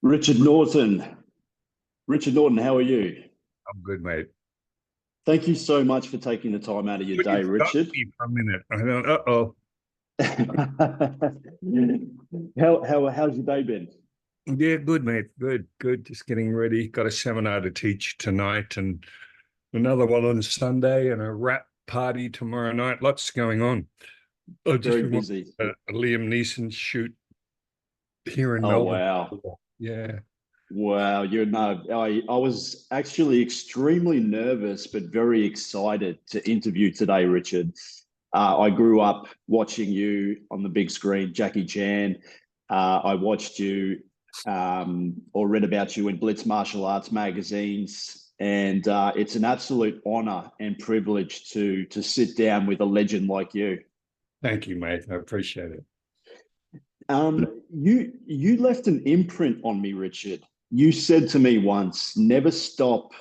Richard Norton. Richard Norton, how are you? I'm good, mate. Thank you so much for taking the time out of your Well, you day, stopped Richard. me for a minute. I don't, uh-oh. How's your day been? Yeah, good, mate. Good, good. Just getting ready. Got a seminar to teach tonight and another one on Sunday and a rap party tomorrow night. Lots going on. I've just Very been watching busy. a Liam Neeson shoot here in Oh Melbourne. wow. Yeah. Wow, you know, I was actually extremely nervous but very excited to interview today, Richard. I grew up watching you on the big screen, Jackie Chan. I watched you or read about you in Blitz Martial Arts magazines, and it's an absolute honor and privilege to sit down with a legend like you. Thank you, mate. I appreciate it. You left an imprint on me, Richard. You said to me once, "Never stop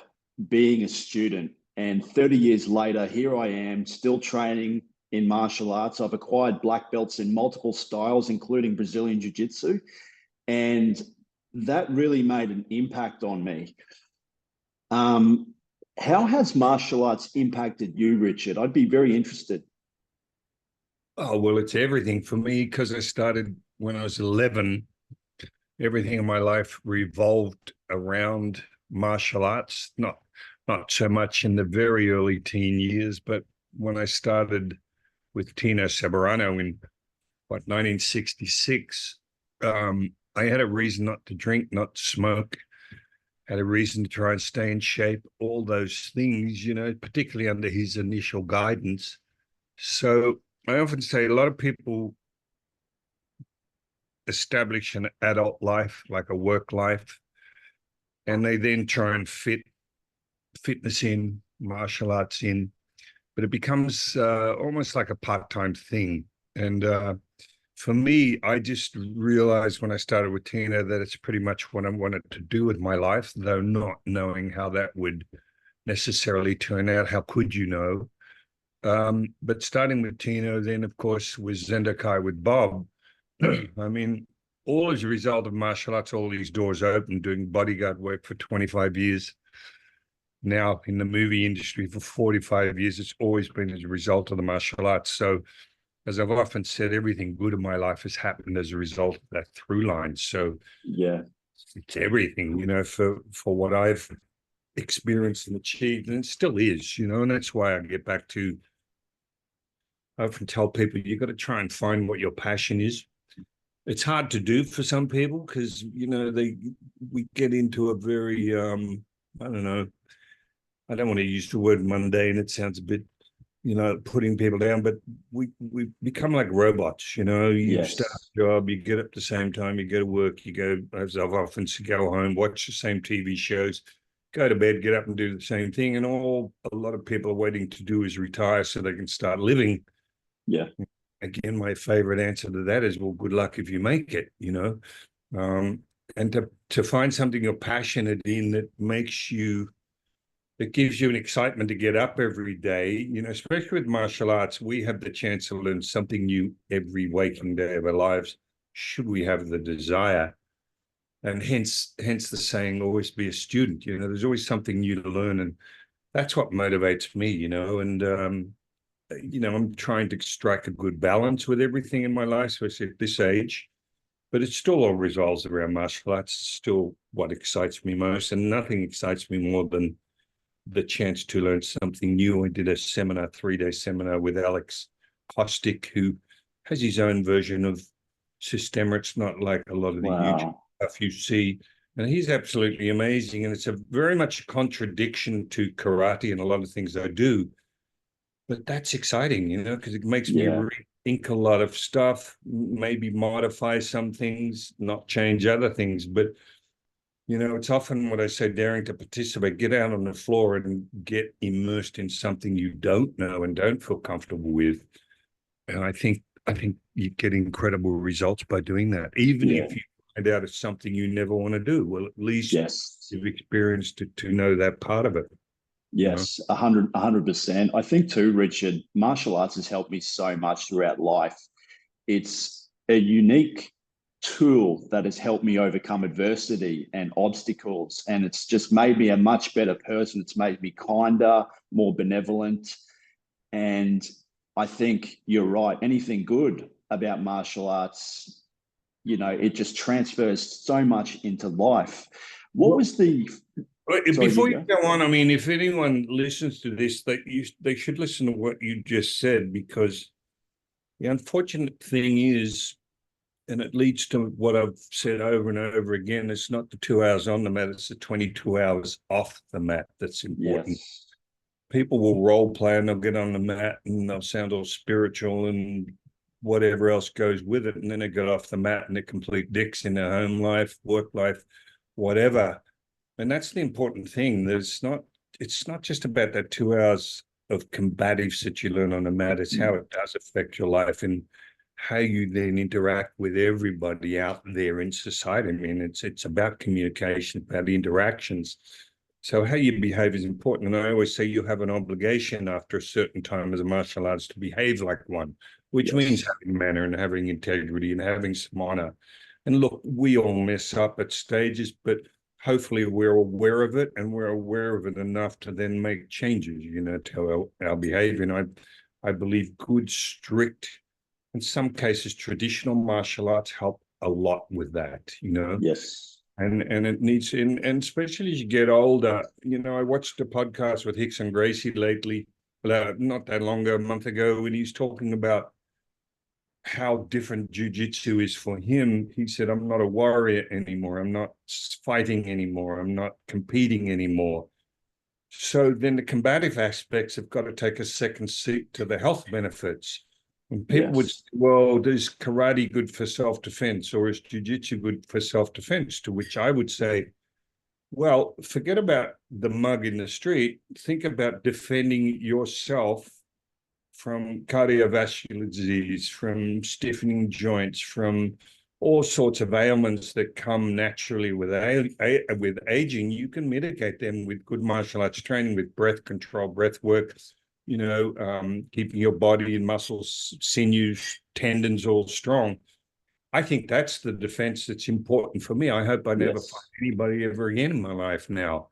being a student." And 30 years later, here I am, still training in martial arts. I've acquired black belts in multiple styles, including Brazilian Jiu-Jitsu, and that really made an impact on me. Um, how has martial arts impacted you, Richard? I'd be very interested. Oh, well, it's everything for me because I started when I was 11. Everything in my life revolved around martial arts, not so much in the very early teen years, but when I started with Tino Sabarano in 1966, I had a reason not to drink, not to smoke, had a reason to try and stay in shape, all those things, particularly under his initial guidance. So I often say a lot of people establish an adult life, like a work life, and they then try and fit fitness in, martial arts in, but it becomes almost like a part-time thing. And for me, I just realized when I started with Tina that it's pretty much what I wanted to do with my life, though not knowing how that would necessarily turn out. How could you know? But starting with Tino, then of course was Zen Do Kai with Bob. I mean, all as a result of martial arts, all these doors open, doing bodyguard work for 25 years. Now in the movie industry for 45 years, it's always been as a result of the martial arts. So as I've often said, everything good in my life has happened as a result of that through line. So Yeah, it's everything, for what I've experienced and achieved, and it still is, and that's why I get back to, I often tell people, you got to try and find what your passion is. It's hard to do for some people because, we get into a very, I don't know, I don't want to use the word mundane. It sounds a bit, putting people down, but we become like robots, you start yes, a job, you get up the same time, you go to work, you go, as I've often said, go home, watch the same TV shows, go to bed, get up and do the same thing. And all a lot of people are waiting to do is retire so they can start living. yeah, Again, my favorite answer to that is, well, good luck if you make it. Um, and to find something you're passionate in that gives you an excitement to get up every day, especially with martial arts, we have the chance to learn something new every waking day of our lives, should we have the desire. And hence the saying, always be a student. There's always something new to learn. And that's what motivates me, and I'm trying to strike a good balance with everything in my life, especially at this age. But it still all revolves around martial arts. It's still what excites me most, and nothing excites me more than the chance to learn something new. I did a seminar, 3-day seminar with Alex Kostick, who has his own version of Systema. It's not like a lot of the YouTube wow, stuff you see. And he's absolutely amazing. And it's a very much a contradiction to karate and a lot of things I do. But that's exciting, because it makes me yeah. rethink a lot of stuff, maybe modify some things, not change other things. But it's often what I say, daring to participate, get out on the floor and get immersed in something you don't know and don't feel comfortable with. And I think you get incredible results by doing that. Even Yeah. if you find out it's something you never want to do, well, at least Yes. you've experienced it to know that part of it. Yes. 100%. I think too, Richard, martial arts has helped me so much throughout life. It's a unique tool that has helped me overcome adversity and obstacles. And it's just made me a much better person. It's made me kinder, more benevolent. And I think you're right. Anything good about martial arts, you know, it just transfers so much into life. What was the... Sorry, Before you go on, I mean, if anyone listens to this, they should listen to what you just said, because the unfortunate thing is, and it leads to what I've said over and over again, it's not the 2 hours on the mat, it's the 22 hours off the mat that's important. Yes. People will role play and they'll get on the mat and they'll sound all spiritual and whatever else goes with it. And then they get off the mat and they're complete dicks in their home life, work life, whatever. And that's the important thing. It's not just about that 2 hours of combatives that you learn on the mat. It's how it does affect your life and how you then interact with everybody out there in society. I mean, it's about communication, about interactions. So how you behave is important. And I always say you have an obligation after a certain time as a martial artist to behave like one, which means having manner and having integrity and having some honor. And look, we all mess up at stages, but hopefully we're aware of it, and we're aware of it enough to then make changes, you know, to our behavior. And I believe good, strict, in some cases, traditional martial arts help a lot with that, you know? Yes. And it needs, and especially as you get older, you know, I watched a podcast with Hickson Gracie lately, not that long ago, a month ago, when he's talking about how different jiu-jitsu is for him. He said, I'm not a warrior anymore. I'm not fighting anymore. I'm not competing anymore. So then the combative aspects have got to take a second seat to the health benefits. And people would say, well, is karate good for self-defense, or is jiu-jitsu good for self-defense? To which I would say, well, forget about the mug in the street. Think about defending yourself from cardiovascular disease, from stiffening joints, from all sorts of ailments that come naturally with aging. You can mitigate them with good martial arts training, with breath control, breath work, you know, keeping your body and muscles, sinews, tendons all strong. I think that's the defense that's important for me. I hope I never fight anybody ever again in my life now.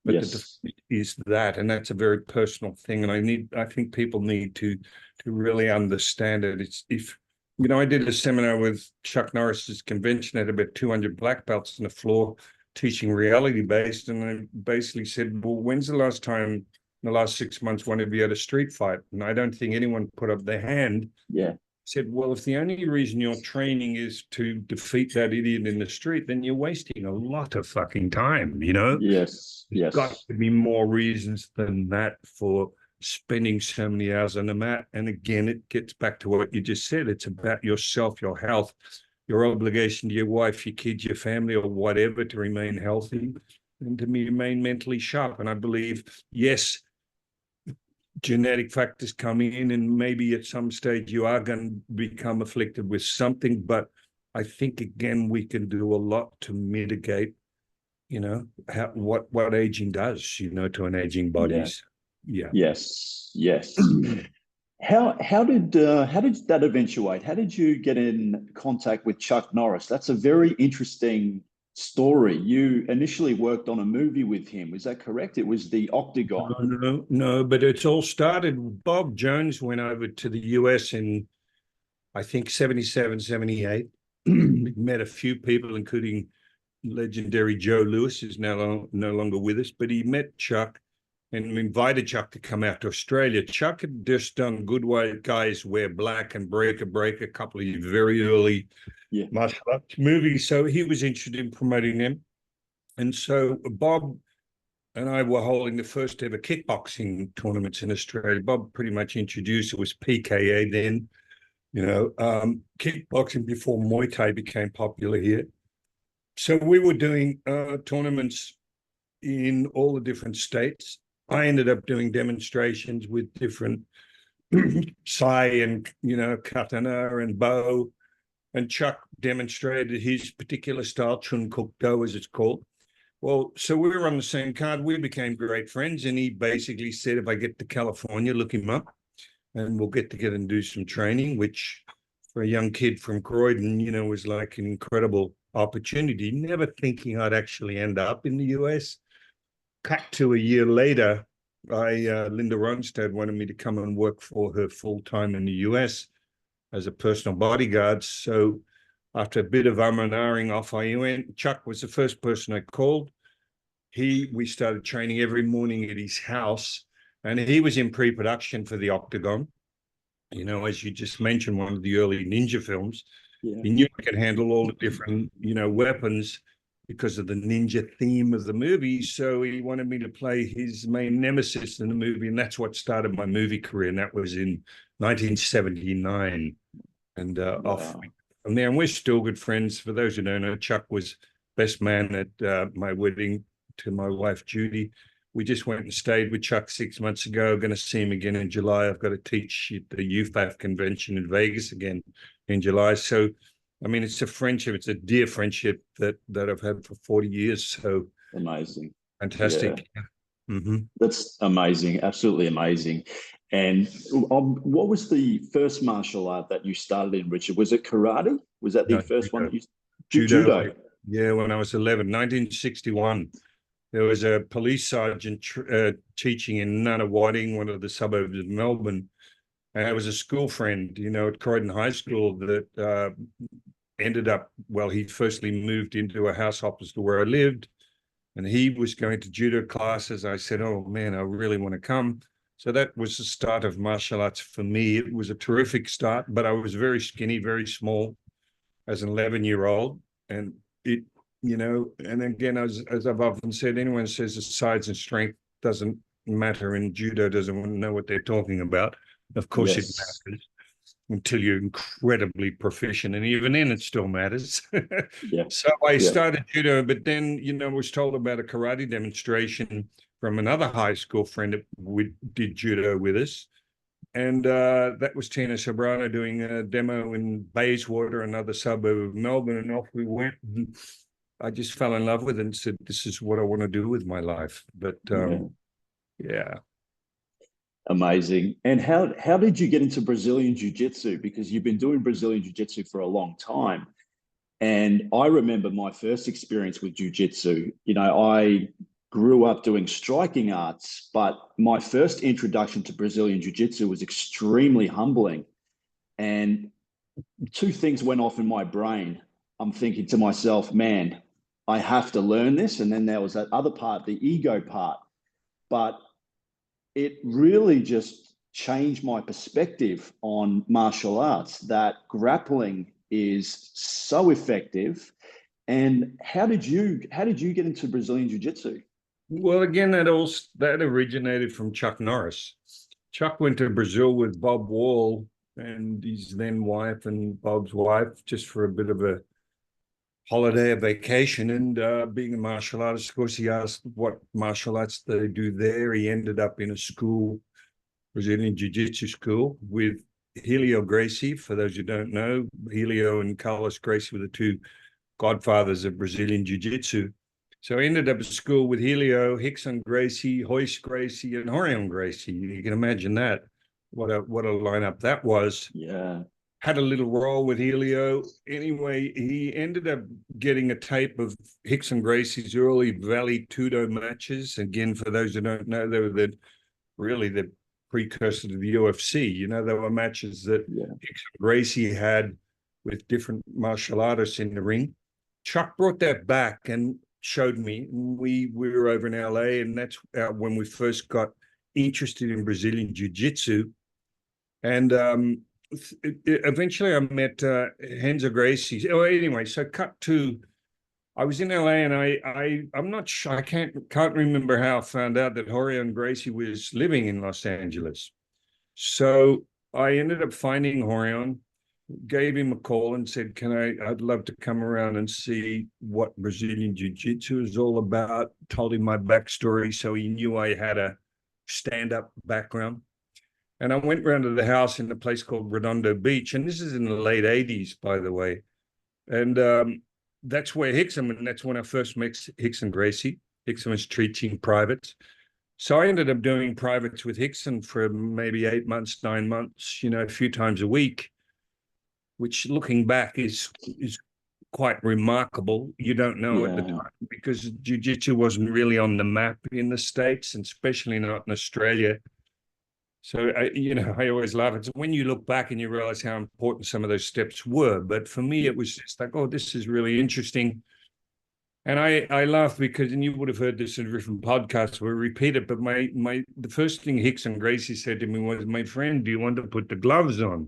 But the defense is that, and that's a very personal thing. And I think people need to really understand it. It's, if, you know, I did a seminar with Chuck Norris's convention, had about 200 black belts on the floor teaching reality based. And I basically said, well, when's the last time in the last 6 months one of you had a street fight? And I don't think anyone put up their hand. Yeah. Said, well, if the only reason you're training is to defeat that idiot in the street, then you're wasting a lot of fucking time, you know? Yes. There's got to be more reasons than that for spending so many hours on the mat. And again, it gets back to what you just said. It's about yourself, your health, your obligation to your wife, your kids, your family, or whatever, to remain healthy and to remain mentally sharp. And I believe, yes, genetic factors come in, and maybe at some stage you are going to become afflicted with something, but I think again we can do a lot to mitigate, you know, what aging does, you know, to an aging body. Yes. How did that eventuate? How did you get in contact with Chuck Norris? That's a very interesting story. You initially worked on a movie with him. Is that correct? It was The Octagon. No, but it's all started. Bob Jones went over to the US in, I think, 77, 78. Met a few people, including legendary Joe Louis, who's now no longer with us, but he met Chuck and invited Chuck to come out to Australia. Chuck had just done Good White Guys Wear Black and Break, a couple of very early martial arts movies. So he was interested in promoting them. And so Bob and I were holding the first ever kickboxing tournaments in Australia. Bob pretty much introduced, it was PKA then, you know, kickboxing before Muay Thai became popular here. So we were doing tournaments in all the different states. I ended up doing demonstrations with different sai and, you know, katana and bow. And Chuck demonstrated his particular style, Chun Chuk Do, as it's called. Well, so we were on the same card. We became great friends. And he basically said, if I get to California, look him up and we'll get together and do some training, which for a young kid from Croydon, was like an incredible opportunity, never thinking I'd actually end up in the US. Cut to a year later, Linda Ronstadt wanted me to come and work for her full-time in the US as a personal bodyguard. So after a bit of and ahhing, off I went. Chuck was the first person I called. We started training every morning at his house, and he was in pre-production for the Octagon. As you just mentioned, one of the early ninja films. Yeah. He knew I could handle all the different, weapons because of the ninja theme of the movie. So he wanted me to play his main nemesis in the movie, and that's what started my movie career. And that was in 1979. And off from there, and we're still good friends. For those who don't know, Chuck was best man at my wedding to my wife, Judy. We just went and stayed with Chuck 6 months ago. Going to see him again in July. I've got to teach at the UFAF convention in Vegas again in July. So, I mean, it's a friendship. It's a dear friendship that I've had for 40 years. So amazing. Fantastic. Yeah. Mm-hmm. That's amazing. Absolutely amazing. And what was the first martial art that you started in, Richard? Was it karate? Was that the first one that you... Judo. Yeah, when I was 11, 1961. There was a police sergeant teaching in Nunawading, one of the suburbs of Melbourne. And I was a school friend, at Croydon High School that ended up, well, he firstly moved into a house opposite where I lived, and he was going to judo classes. I said, oh, man, I really want to come. So that was the start of martial arts for me. It was a terrific start, but I was very skinny, very small as an 11-year-old. And and again, as I've often said, anyone says the size and strength doesn't matter in judo doesn't know what they're talking about. Of course, It matters until you're incredibly proficient, and even then, it still matters. So I started judo, but then was told about a karate demonstration from another high school friend that did judo with us. And that was Tina Sobrano doing a demo in Bayswater, another suburb of Melbourne, and off we went. And I just fell in love with it and said, this is what I want to do with my life. But yeah. Amazing. And how did you get into Brazilian Jiu-Jitsu? Because you've been doing Brazilian Jiu-Jitsu for a long time. And I remember my first experience with Jiu-Jitsu. I grew up doing striking arts, but my first introduction to Brazilian Jiu-Jitsu was extremely humbling. And two things went off in my brain. I'm thinking to myself, man, I have to learn this. And then there was that other part, the ego part. But it really just changed my perspective on martial arts, that grappling is so effective. And how did you get into Brazilian Jiu-Jitsu? Well, again, that originated from Chuck Norris. Chuck went to Brazil with Bob Wall and his then wife and Bob's wife just for a bit of a holiday, a vacation. And being a martial artist, of course, he asked what martial arts they do there. He ended up in a school, Brazilian Jiu-Jitsu school, with Helio Gracie. For those who don't know, Helio and Carlos Gracie were the two godfathers of Brazilian Jiu-Jitsu. So I ended up at school with Helio, Rickson Gracie, Royce Gracie, and Rorion Gracie. You can imagine that. What a lineup that was. Yeah. Had a little role with Helio. Anyway, he ended up getting a tape of Rickson Gracie's early Vale Tudo matches. Again, for those who don't know, they were really the precursor to the UFC. There were matches that Rickson Gracie had with different martial artists in the ring. Chuck brought that back and showed me. We were over in LA, and that's when we first got interested in Brazilian Jiu-Jitsu. And eventually I met Renzo Gracie. Oh, anyway, so cut to, I was in LA, and I'm not sure, I can't remember how I found out that Rorion Gracie was living in Los Angeles. So I ended up finding Rorion, gave him a call and said, I'd love to come around and see what Brazilian Jiu-Jitsu is all about. Told him my backstory, so he knew I had a stand-up background. And I went round to the house in a place called Redondo Beach, and this is in the late 80s, by the way. And that's where Rickson, and that's when I first met Rickson Gracie. Rickson was teaching privates. So I ended up doing privates with Rickson for maybe 8 months, 9 months, a few times a week. which looking back is quite remarkable. You don't know at the time, because jiu-jitsu wasn't really on the map in the States, and especially not in Australia. So, I always laugh. It's when you look back and you realize how important some of those steps were. But for me, it was just like, oh, this is really interesting. And I laugh because, and you would have heard this in different podcasts, we repeat it, but the first thing Hicks and Gracie said to me was, my friend, do you want to put the gloves on?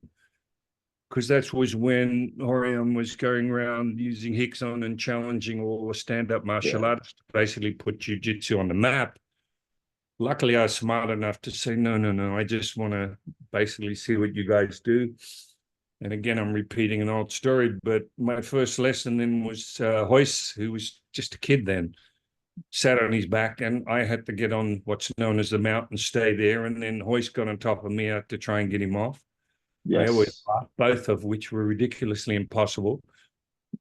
Because that was when Horion was going around using Hicks on and challenging all the stand-up martial artists to basically put jiu-jitsu on the map. Luckily, I was smart enough to say, no, I just want to basically see what you guys do. And again, I'm repeating an old story, but my first lesson then was Hoyce, who was just a kid then, sat on his back, and I had to get on what's known as the mount and stay there. And then Hoyce got on top of me. I had to try and get him off. I always laughed, both of which were ridiculously impossible.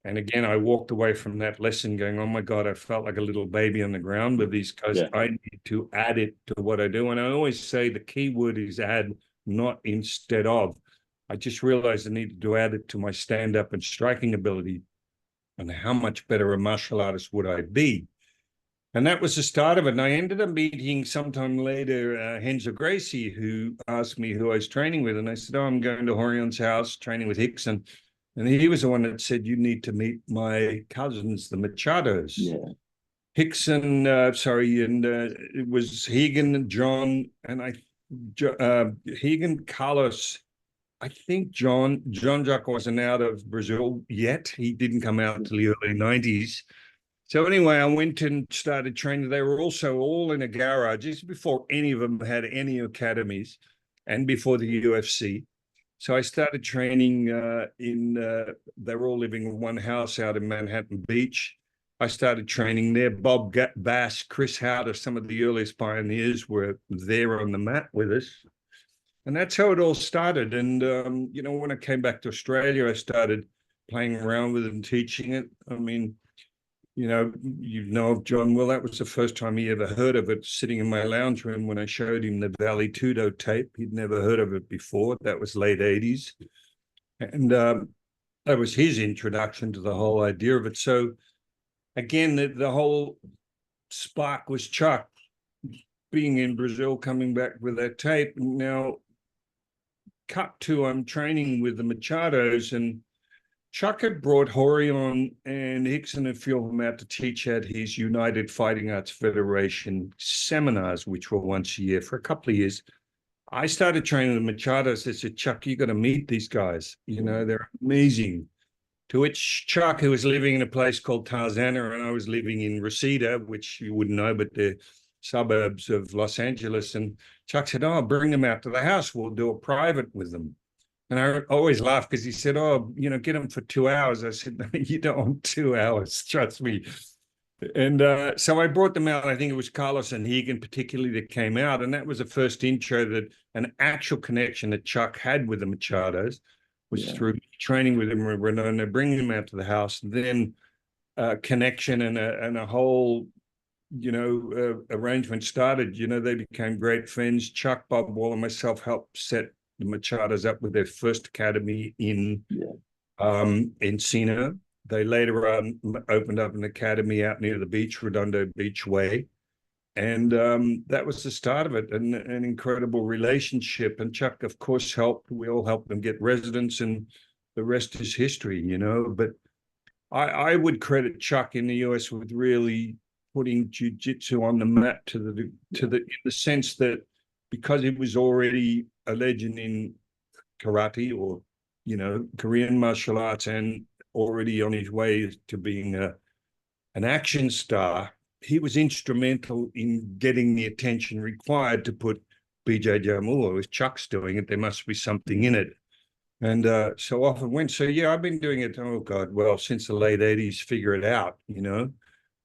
And again, I walked away from that lesson going, oh my God, I felt like a little baby on the ground with these guys. I need to add it to what I do. And I always say the key word is add, not instead of. I just realized I needed to add it to my stand-up and striking ability. And how much better a martial artist would I be? And that was the start of it. And I ended up meeting sometime later Henzo Gracie, who asked me who I was training with. And I said, oh, I'm going to Horion's house, training with Hicks. And he was the one that said, you need to meet my cousins, the Machados. Hicks and, it was Hegan, John, and Hegan, Carlos. I think John Jack wasn't out of Brazil yet. He didn't come out until the early 90s. So anyway, I went and started training. They were also all in a garage just before any of them had any academies and before the UFC. So I started training they were all living in one house out in Manhattan Beach. I started training there. Bob Bass, Chris Howder, some of the earliest pioneers were there on the mat with us. And that's how it all started. And, when I came back to Australia, I started playing around with it and teaching it. I mean, you know of John Will. That was the first time he ever heard of it, sitting in my lounge room when I showed him the Valley Tudo tape. He'd never heard of it before. That was late 80s. And that was his introduction to the whole idea of it. So again, the whole spark was Chuck being in Brazil, coming back with that tape. Now, cut to, I'm training with the Machados, and Chuck had brought Horion and Hicks and a few of them out to teach at his United Fighting Arts Federation seminars, which were once a year for a couple of years. I started training the Machados. I said, Chuck, you got to meet these guys. They're amazing. To which Chuck, who was living in a place called Tarzana, and I was living in Reseda, which you wouldn't know, but the suburbs of Los Angeles. And Chuck said, oh, bring them out to the house. We'll do a private with them. And I always laugh because he said, oh, get them for 2 hours. I said, no, you don't want 2 hours, trust me. And so I brought them out. I think it was Carlos and Hegan particularly that came out. And that was the first intro, that an actual connection that Chuck had with the Machados was through training with them and they're bringing them out to the house. Then connection and a whole, arrangement started. They became great friends. Chuck, Bob Wall, and myself helped set the Machados up with their first academy in Encino. They later opened up an academy out near the beach, Redondo Beach Way. And that was the start of it, and an incredible relationship. And Chuck, of course, helped. We all helped them get residence, and the rest is history, But I would credit Chuck in the US with really putting jiu-jitsu on the map in the sense that because it was already a legend in karate or, Korean martial arts, and already on his way to being an action star, he was instrumental in getting the attention required to put BJ Jamul, as Chuck's doing it. There must be something in it. And so off it went. So, I've been doing it, since the late 80s, figure it out,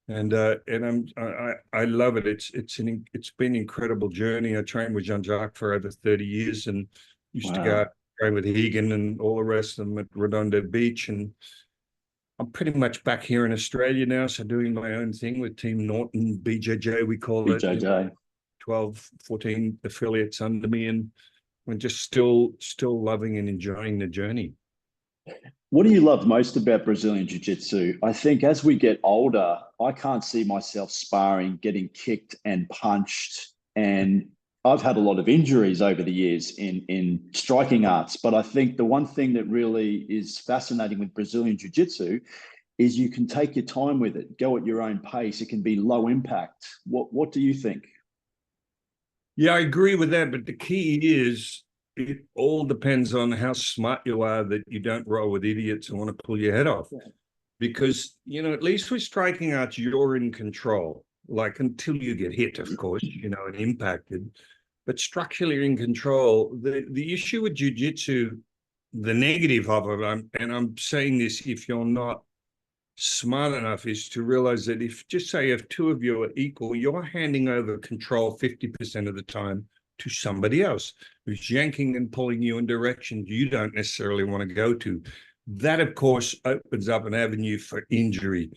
And I love it. It's been an incredible journey. I trained with Jean-Jacques for over 30 years and used to go out and train with Hegan and all the rest of them at Redondo Beach. And I'm pretty much back here in Australia now, so doing my own thing with Team Norton, BJJ, we call it. BJJ. 12, 14 affiliates under me, and I'm just still loving and enjoying the journey. What do you love most about Brazilian Jiu-Jitsu? I think as we get older, I can't see myself sparring, getting kicked and punched. And I've had a lot of injuries over the years in striking arts. But I think the one thing that really is fascinating with Brazilian Jiu-Jitsu is you can take your time with it, go at your own pace. It can be low impact. What do you think? Yeah, I agree with that. But the key is it all depends on how smart you are that you don't roll with idiots and want to pull your head off. Yeah. Because, at least with striking arts, you're in control. Like until you get hit, of course, and impacted. But structurally you're in control. The issue with jiu-jitsu, the negative of it, and I'm saying this if you're not smart enough, is to realize that if just say if two of you are equal, you're handing over control 50% of the time to somebody else who's yanking and pulling you in directions you don't necessarily want to go to. That, of course, opens up an avenue for injury.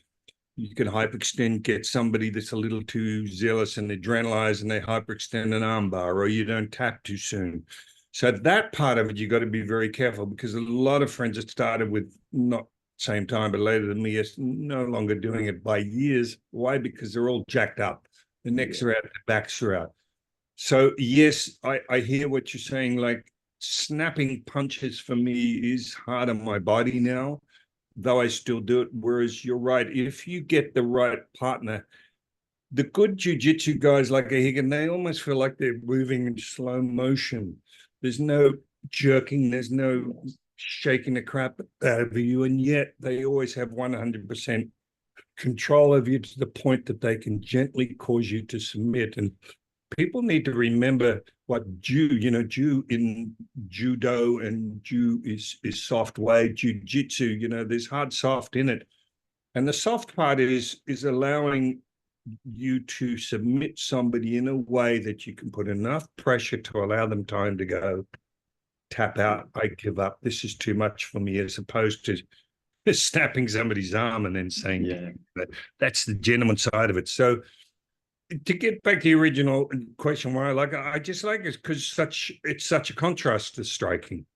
You can hyperextend, get somebody that's a little too zealous and adrenalized and they hyperextend an armbar, or you don't tap too soon. So that part of it, you got to be very careful, because a lot of friends that started with not same time but later than me are no longer doing it by years. Why? Because they're all jacked up. The necks are out, the backs are out. So yes, I hear what you're saying. Like snapping punches for me is hard on my body now, though I still do it. Whereas you're right, if you get the right partner, the good jiu-jitsu guys like a Higgin, they almost feel like they're moving in slow motion. There's no jerking, there's no shaking the crap out of you, and yet they always have 100% control of you to the point that they can gently cause you to submit. And people need to remember what Ju in judo, and Ju is soft way, jiu-jitsu, there's hard soft in it. And the soft part is allowing you to submit somebody in a way that you can put enough pressure to allow them time to go, tap out, I give up, this is too much for me, as opposed to snapping somebody's arm and then saying, Yeah. that's the gentleman side of it. So to get back to the original question, why I just like it because it's such a contrast to striking.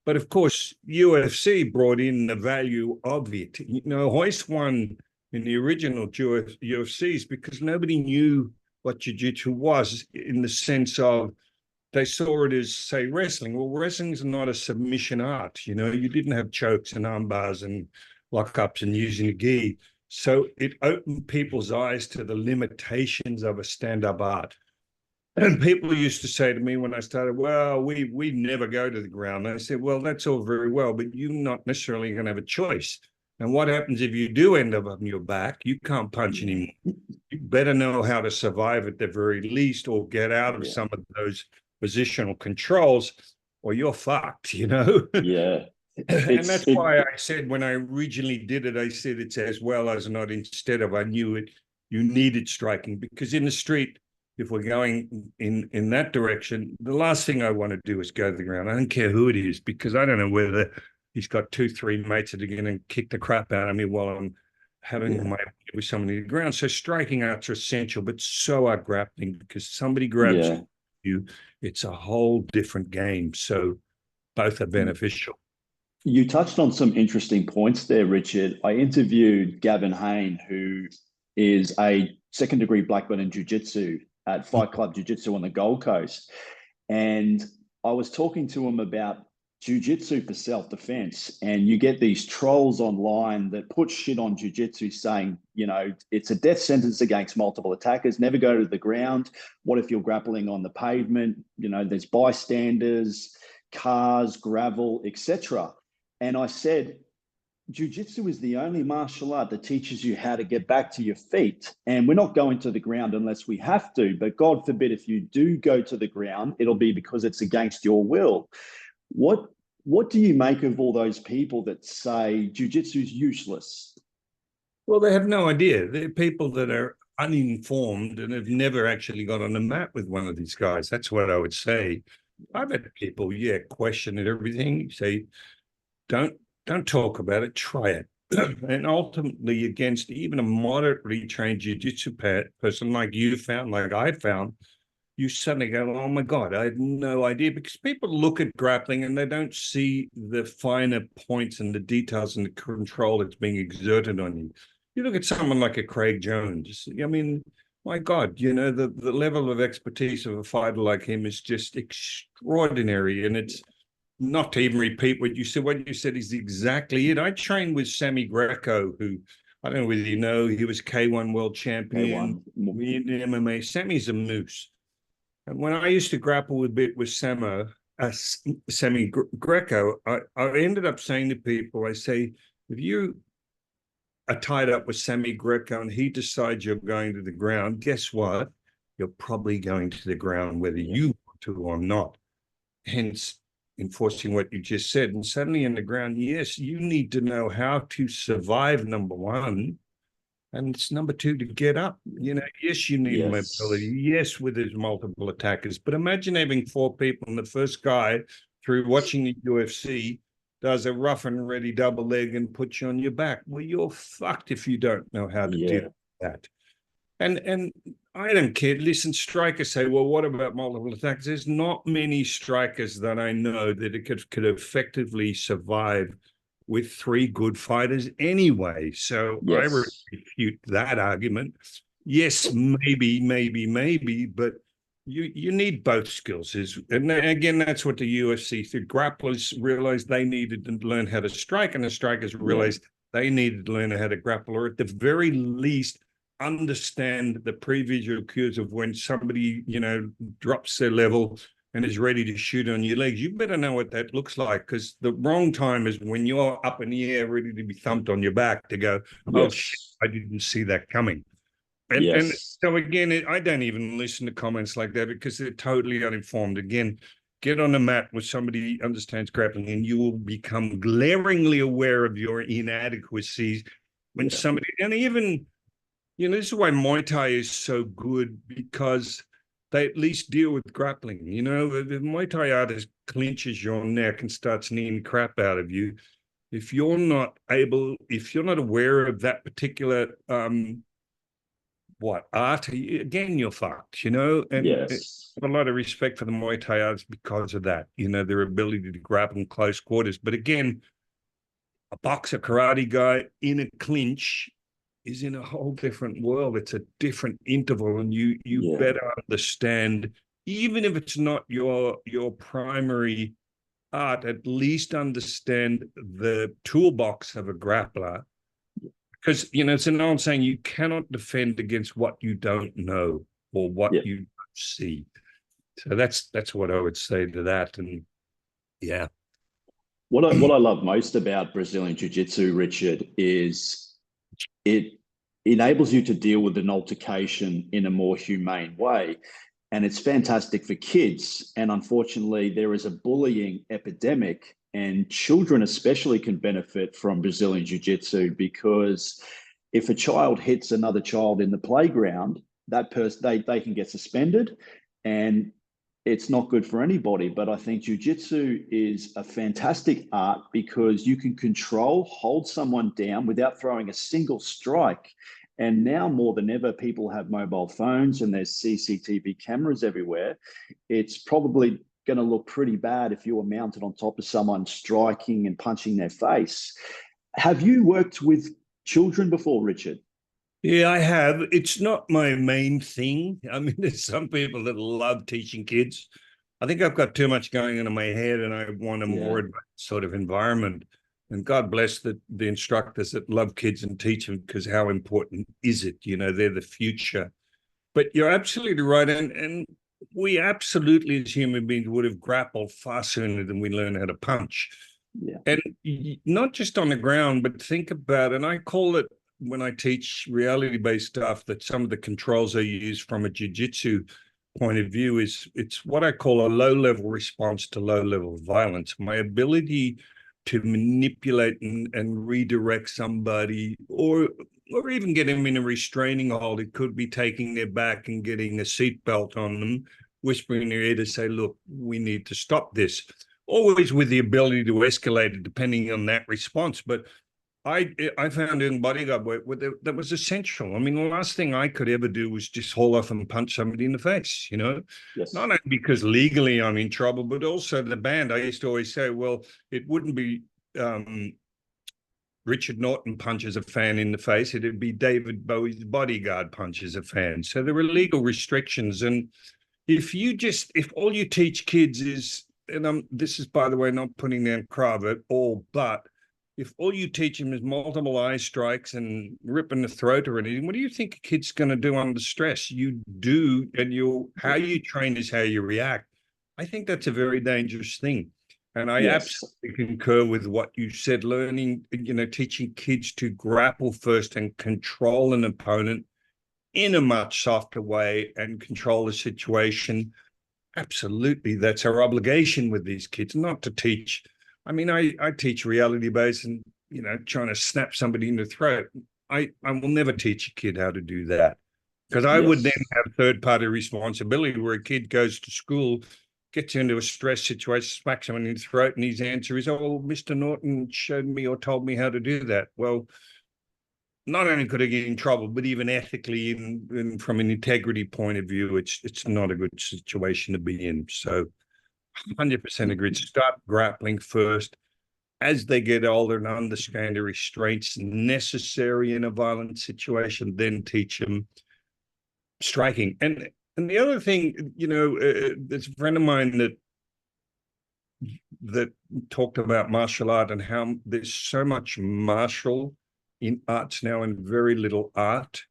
But of course, UFC brought in the value of it. Hoist won in the original UFCs because nobody knew what jiu-jitsu was, in the sense of they saw it as, say, wrestling. Well, wrestling is not a submission art. You didn't have chokes and arm bars and lockups and using a gi. So it opened people's eyes to the limitations of a stand-up art. And people used to say to me when I started, well, we never go to the ground. I said, well, that's all very well, but you're not necessarily going to have a choice. And what happens if you do end up on your back? You can't punch anymore. You better know how to survive at the very least, or get out of some of those positional controls, or you're fucked, Yeah. And that's why I said when I originally did it, I said it's as well as not instead of. I knew it. You needed striking, because in the street, if we're going in that direction, the last thing I want to do is go to the ground. I don't care who it is, because I don't know whether he's got 2-3 mates that are going to kick the crap out of me while I'm having my with somebody on the ground. So striking arts are essential, but so are grappling, because somebody grabs you, it's a whole different game. So both are beneficial. You touched on some interesting points there, Richard. I interviewed Gavin Hain, who is a second-degree black belt in jiu-jitsu at Fight Club Jiu-Jitsu on the Gold Coast. And I was talking to him about jiu-jitsu for self-defense. And you get these trolls online that put shit on jiu-jitsu saying, it's a death sentence against multiple attackers, never go to the ground. What if you're grappling on the pavement? There's bystanders, cars, gravel, etc. And I said, jiu-jitsu is the only martial art that teaches you how to get back to your feet. And we're not going to the ground unless we have to. But God forbid, if you do go to the ground, it'll be because it's against your will. What do you make of all those people that say jiu-jitsu is useless? Well, they have no idea. They're people that are uninformed and have never actually got on the mat with one of these guys. That's what I would say. I've had people, question it, everything. Say, don't talk about it, try it. And ultimately, against even a moderately trained jiu-jitsu person like you found, like I found, you suddenly go, oh my God, I had no idea. Because people look at grappling and they don't see the finer points and the details and the control that's being exerted on you. You look at someone like a Craig Jones. I mean, my God, the level of expertise of a fighter like him is just extraordinary. And it's not to even repeat what you said. What you said is exactly it. I trained with Sammy Greco, who I don't know whether you know, he was K1 world champion in MMA. Sammy's a moose. And when I used to grapple a bit with Sammy Greco, I ended up saying to people, I say, if you are tied up with Sammy Greco and he decides you're going to the ground, guess what? You're probably going to the ground whether you want to or not. Hence, enforcing what you just said. And suddenly in the ground, yes, you need to know how to survive, number one. And it's number two, to get up. Yes, you need mobility. Yes, with his multiple attackers. But imagine having four people, and the first guy, through watching the UFC, does a rough and ready double leg and puts you on your back. Well, you're fucked if you don't know how to deal with that. And I don't care. Listen, strikers say, well, what about multiple attacks? There's not many strikers that I know that could effectively survive with three good fighters anyway. So I refute that argument. Yes, maybe, but you need both skills. And again, that's what the UFC, the grapplers realized they needed to learn how to strike, and the strikers realized they needed to learn how to grapple, or at the very least, understand the pre-visual cues of when somebody, drops their level and is ready to shoot on your legs. You better know what that looks like, because the wrong time is when you're up in the air ready to be thumped on your back to go, oh, shit, I didn't see that coming. And so again, I don't even listen to comments like that because they're totally uninformed. Again, get on a mat with somebody who understands grappling and you will become glaringly aware of your inadequacies when somebody, and even, this is why Muay Thai is so good, because they at least deal with grappling. The Muay Thai artist clinches your neck and starts kneeing crap out of you. If you're not aware of that particular art, again, you're fucked, and I have a lot of respect for the Muay Thai artists because of that, their ability to grapple in close quarters. But again, a boxer, karate guy in a clinch is in a whole different world. It's a different interval, and you better understand, even if it's not your primary art, at least understand the toolbox of a grappler. Because, it's an old saying, you cannot defend against what you don't know or what you don't see. So that's what I would say to that. And What I love most about Brazilian Jiu-Jitsu, Richard, is it enables you to deal with an altercation in a more humane way. And it's fantastic for kids. And unfortunately, there is a bullying epidemic, and children especially can benefit from Brazilian Jiu-Jitsu, because if a child hits another child in the playground, that person, they can get suspended, and it's not good for anybody. But I think Jiu-Jitsu is a fantastic art because you can hold someone down without throwing a single strike. And now more than ever, people have mobile phones and there's CCTV cameras everywhere. It's probably going to look pretty bad if you were mounted on top of someone striking and punching their face. Have you worked with children before, Richard? Yeah, I have. It's not my main thing. I mean, there's some people that love teaching kids. I think I've got too much going on in my head, and I want a more advanced sort of environment. And God bless the instructors that love kids and teach them, because how important is it? They're the future. But you're absolutely right. And we absolutely, as human beings, would have grappled far sooner than we learn how to punch. Yeah. And not just on the ground, but think about, and I call it, when I teach reality-based stuff, that some of the controls I use from a jiu-jitsu point of view it's what I call a low-level response to low-level violence. My ability to manipulate and redirect somebody, or even get them in a restraining hold. It could be taking their back and getting a seatbelt on them, whispering in their ear to say, look, we need to stop this. Always with the ability to escalate it depending on that response. But I found in bodyguard work that was essential. I mean, the last thing I could ever do was just haul off and punch somebody in the face, Yes. not only because legally I'm in trouble, but also the band. I used to always say, well, it wouldn't be Richard Norton punches a fan in the face. It'd be David Bowie's bodyguard punches a fan. So there are legal restrictions. And if all you teach kids is, and this is, by the way, not putting down Krav at all, but if all you teach them is multiple eye strikes and ripping the throat or anything, what do you think a kid's going to do under stress? You do, and how you train is how you react. I think that's a very dangerous thing. And I Yes. absolutely concur with what you said, teaching kids to grapple first and control an opponent in a much softer way and control the situation. Absolutely. That's our obligation with these kids, not to teach. I mean, I teach reality-based and, trying to snap somebody in the throat. I will never teach a kid how to do that, because I would then have third-party responsibility where a kid goes to school, gets into a stress situation, smacks someone in the throat, and his answer is, oh, Mr. Norton showed me or told me how to do that. Well, not only could I get in trouble, but even ethically and from an integrity point of view, it's not a good situation to be in. So 100% agree. Start grappling first. As they get older and understand the restraints necessary in a violent situation, then teach them striking. And the other thing, there's a friend of mine that talked about martial art and how there's so much martial in arts now and very little art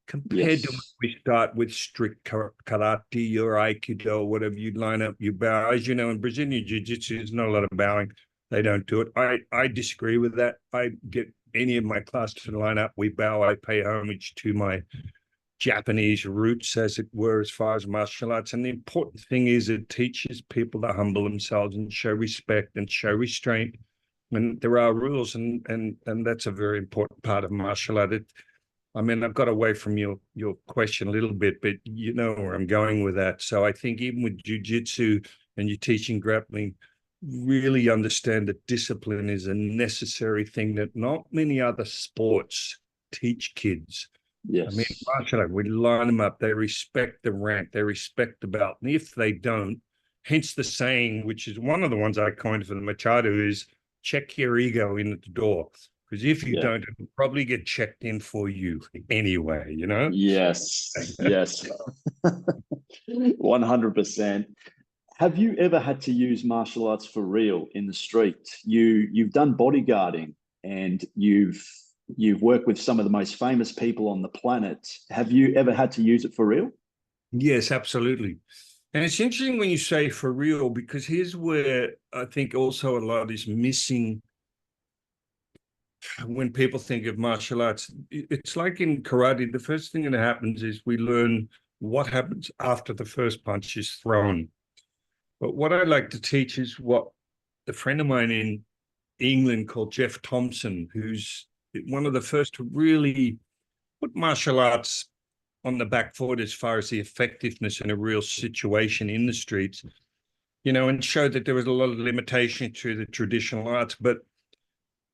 compared to when we start with strict karate or aikido, whatever. You line up, you bow. As you know, in Brazilian Jiu-Jitsu, there's not a lot of bowing. They don't do it. I disagree with that. I get any of my classes to line up, we bow. I pay homage to my Japanese roots, as it were, as far as martial arts. And the important thing is it teaches people to humble themselves and show respect and show restraint. And there are rules, and that's a very important part of martial art. I've got away from your question a little bit, but you know where I'm going with that. So I think even with jiu-jitsu and you're teaching grappling, really understand that discipline is a necessary thing that not many other sports teach kids. Yes. I mean, martial art, we line them up. They respect the rank. They respect the belt. And if they don't, hence the saying, which is one of the ones I coined for the Machado, is check your ego in at the door. Because if you don't, it'll probably get checked in for you anyway, Yes. Yes. 100%. Have you ever had to use martial arts for real in the street? You've done bodyguarding and you've worked with some of the most famous people on the planet. Have you ever had to use it for real? Yes, absolutely. And it's interesting when you say for real, because here's where I think also a lot is missing when people think of martial arts. It's like in karate, the first thing that happens is we learn what happens after the first punch is thrown. But what I like to teach is what a friend of mine in England called Jeff Thompson, who's one of the first to really put martial arts on the back foot as far as the effectiveness in a real situation in the streets, and showed that there was a lot of limitation to the traditional arts. But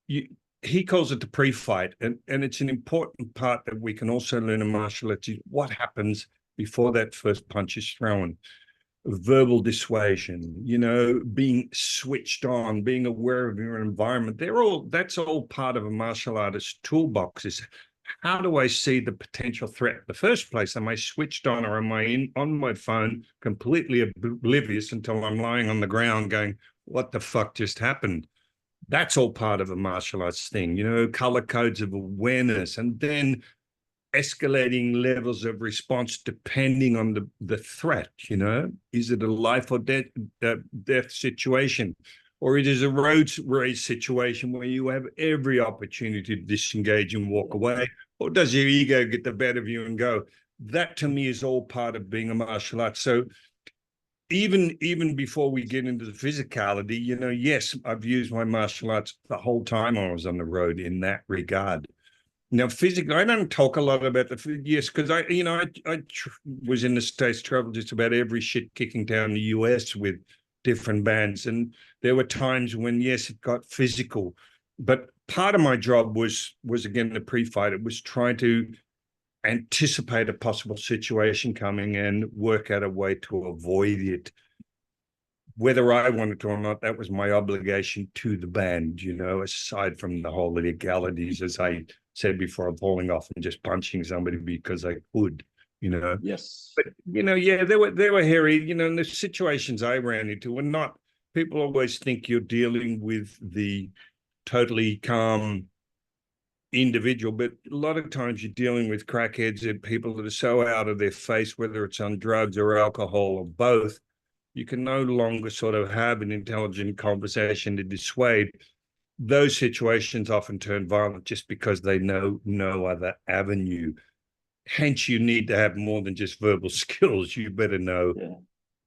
he calls it the pre-fight. And it's an important part that we can also learn in martial arts is what happens before that first punch is thrown. Verbal dissuasion, being switched on, being aware of your environment. That's all part of a martial artist's toolbox. Is how do I see the potential threat in the first place? Am I switched on, or am I on my phone completely oblivious until I'm lying on the ground going, what the fuck just happened? That's all part of a martial arts thing, color codes of awareness, and then escalating levels of response depending on the threat. Is it a life or death situation, or it is a road race situation where you have every opportunity to disengage and walk away, or does your ego get the better of you and go? That to me is all part of being a martial arts. So even before we get into the physicality, yes, I've used my martial arts the whole time I was on the road in that regard. Now, physically, I don't talk a lot about the food, yes, because I was in the States, traveled just about every shit kicking down the US with different bands. And there were times when, yes, it got physical. but part of my job was again the pre-fight. It was trying to anticipate a possible situation coming and work out a way to avoid it. Whether I wanted to or not, that was my obligation to the band, aside from the whole legalities, as I said before, of falling off and just punching somebody because I could. Yes. But, yeah, they were hairy, and the situations I ran into were not, people always think you're dealing with the totally calm individual, but a lot of times you're dealing with crackheads and people that are so out of their face, whether it's on drugs or alcohol or both, you can no longer sort of have an intelligent conversation to dissuade. Those situations often turn violent just because they know no other avenue. Hence, you need to have more than just verbal skills. You better know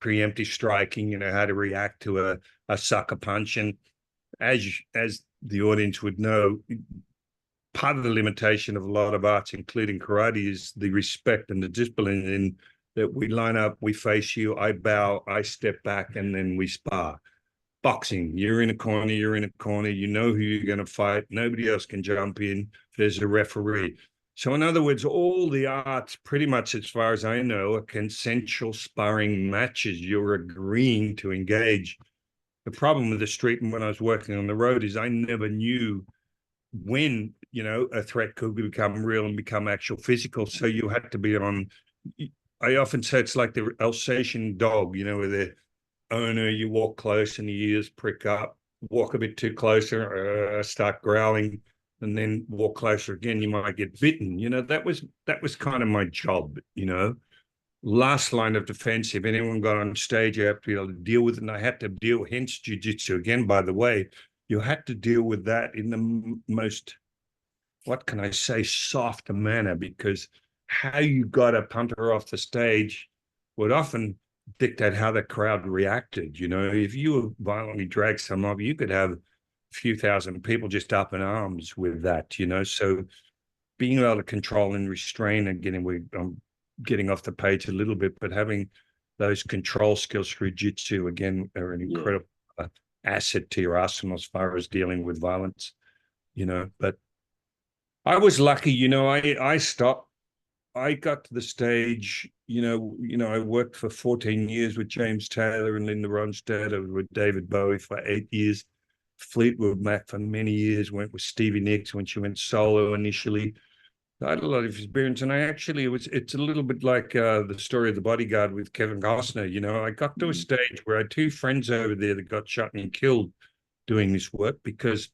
preemptive striking, how to react to a sucker punch. And as the audience would know, part of the limitation of a lot of arts, including karate, is the respect and the discipline in that we line up, we face you, I bow, I step back, and then we spar. Boxing, you're in a corner, you know who you're going to fight. Nobody else can jump in. There's a referee. So in other words, all the arts, pretty much as far as I know, are consensual sparring matches. You're agreeing to engage. The problem with the street and when I was working on the road is I never knew when, a threat could become real and become actual physical. So you had to be on, I often say it's like the Alsatian dog, where the owner, you walk close and the ears prick up, walk a bit too closer, start growling, and then walk closer again, you might get bitten. That was kind of my job, Last line of defense, if anyone got on stage, you have to be able to deal with it. And I had to deal, hence jiu-jitsu. Again, by the way, you had to deal with that in the most, what can I say, soft manner, because how you got a punter off the stage would often dictate how the crowd reacted. If you violently dragged someone up, you could have a few thousand people just up in arms with that, So being able to control and restrain, again, I'm getting off the page a little bit, but having those control skills through jiu-jitsu, again, are an incredible asset to your arsenal as far as dealing with violence, But I was lucky, I stopped. I got to the stage, I worked for 14 years with James Taylor and Linda Ronstadt, with David Bowie for 8 years, Fleetwood Mac for many years, went with Stevie Nicks when she went solo initially. I had a lot of experience, and it's a little bit like the story of The Bodyguard with Kevin Costner. I got to a stage where I had two friends over there that got shot and killed doing this work, because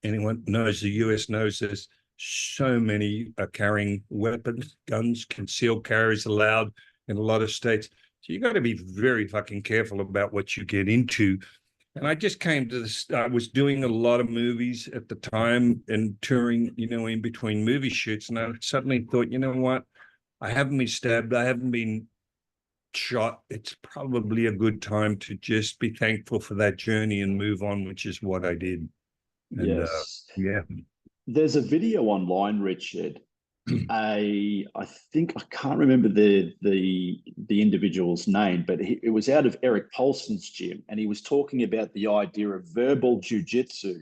anyone knows, the US knows there's so many carrying weapons, guns, concealed carries allowed in a lot of states. So you got to be very fucking careful about what you get into. And I just came to this, I was doing a lot of movies at the time and touring, in between movie shoots. And I suddenly thought, you know what? I haven't been stabbed. I haven't been shot. It's probably a good time to just be thankful for that journey and move on, which is what I did. And Yes. yeah. There's a video online, Richard. I think I can't remember the individual's name, but it was out of Eric Paulson's gym, and he was talking about the idea of verbal jiu-jitsu,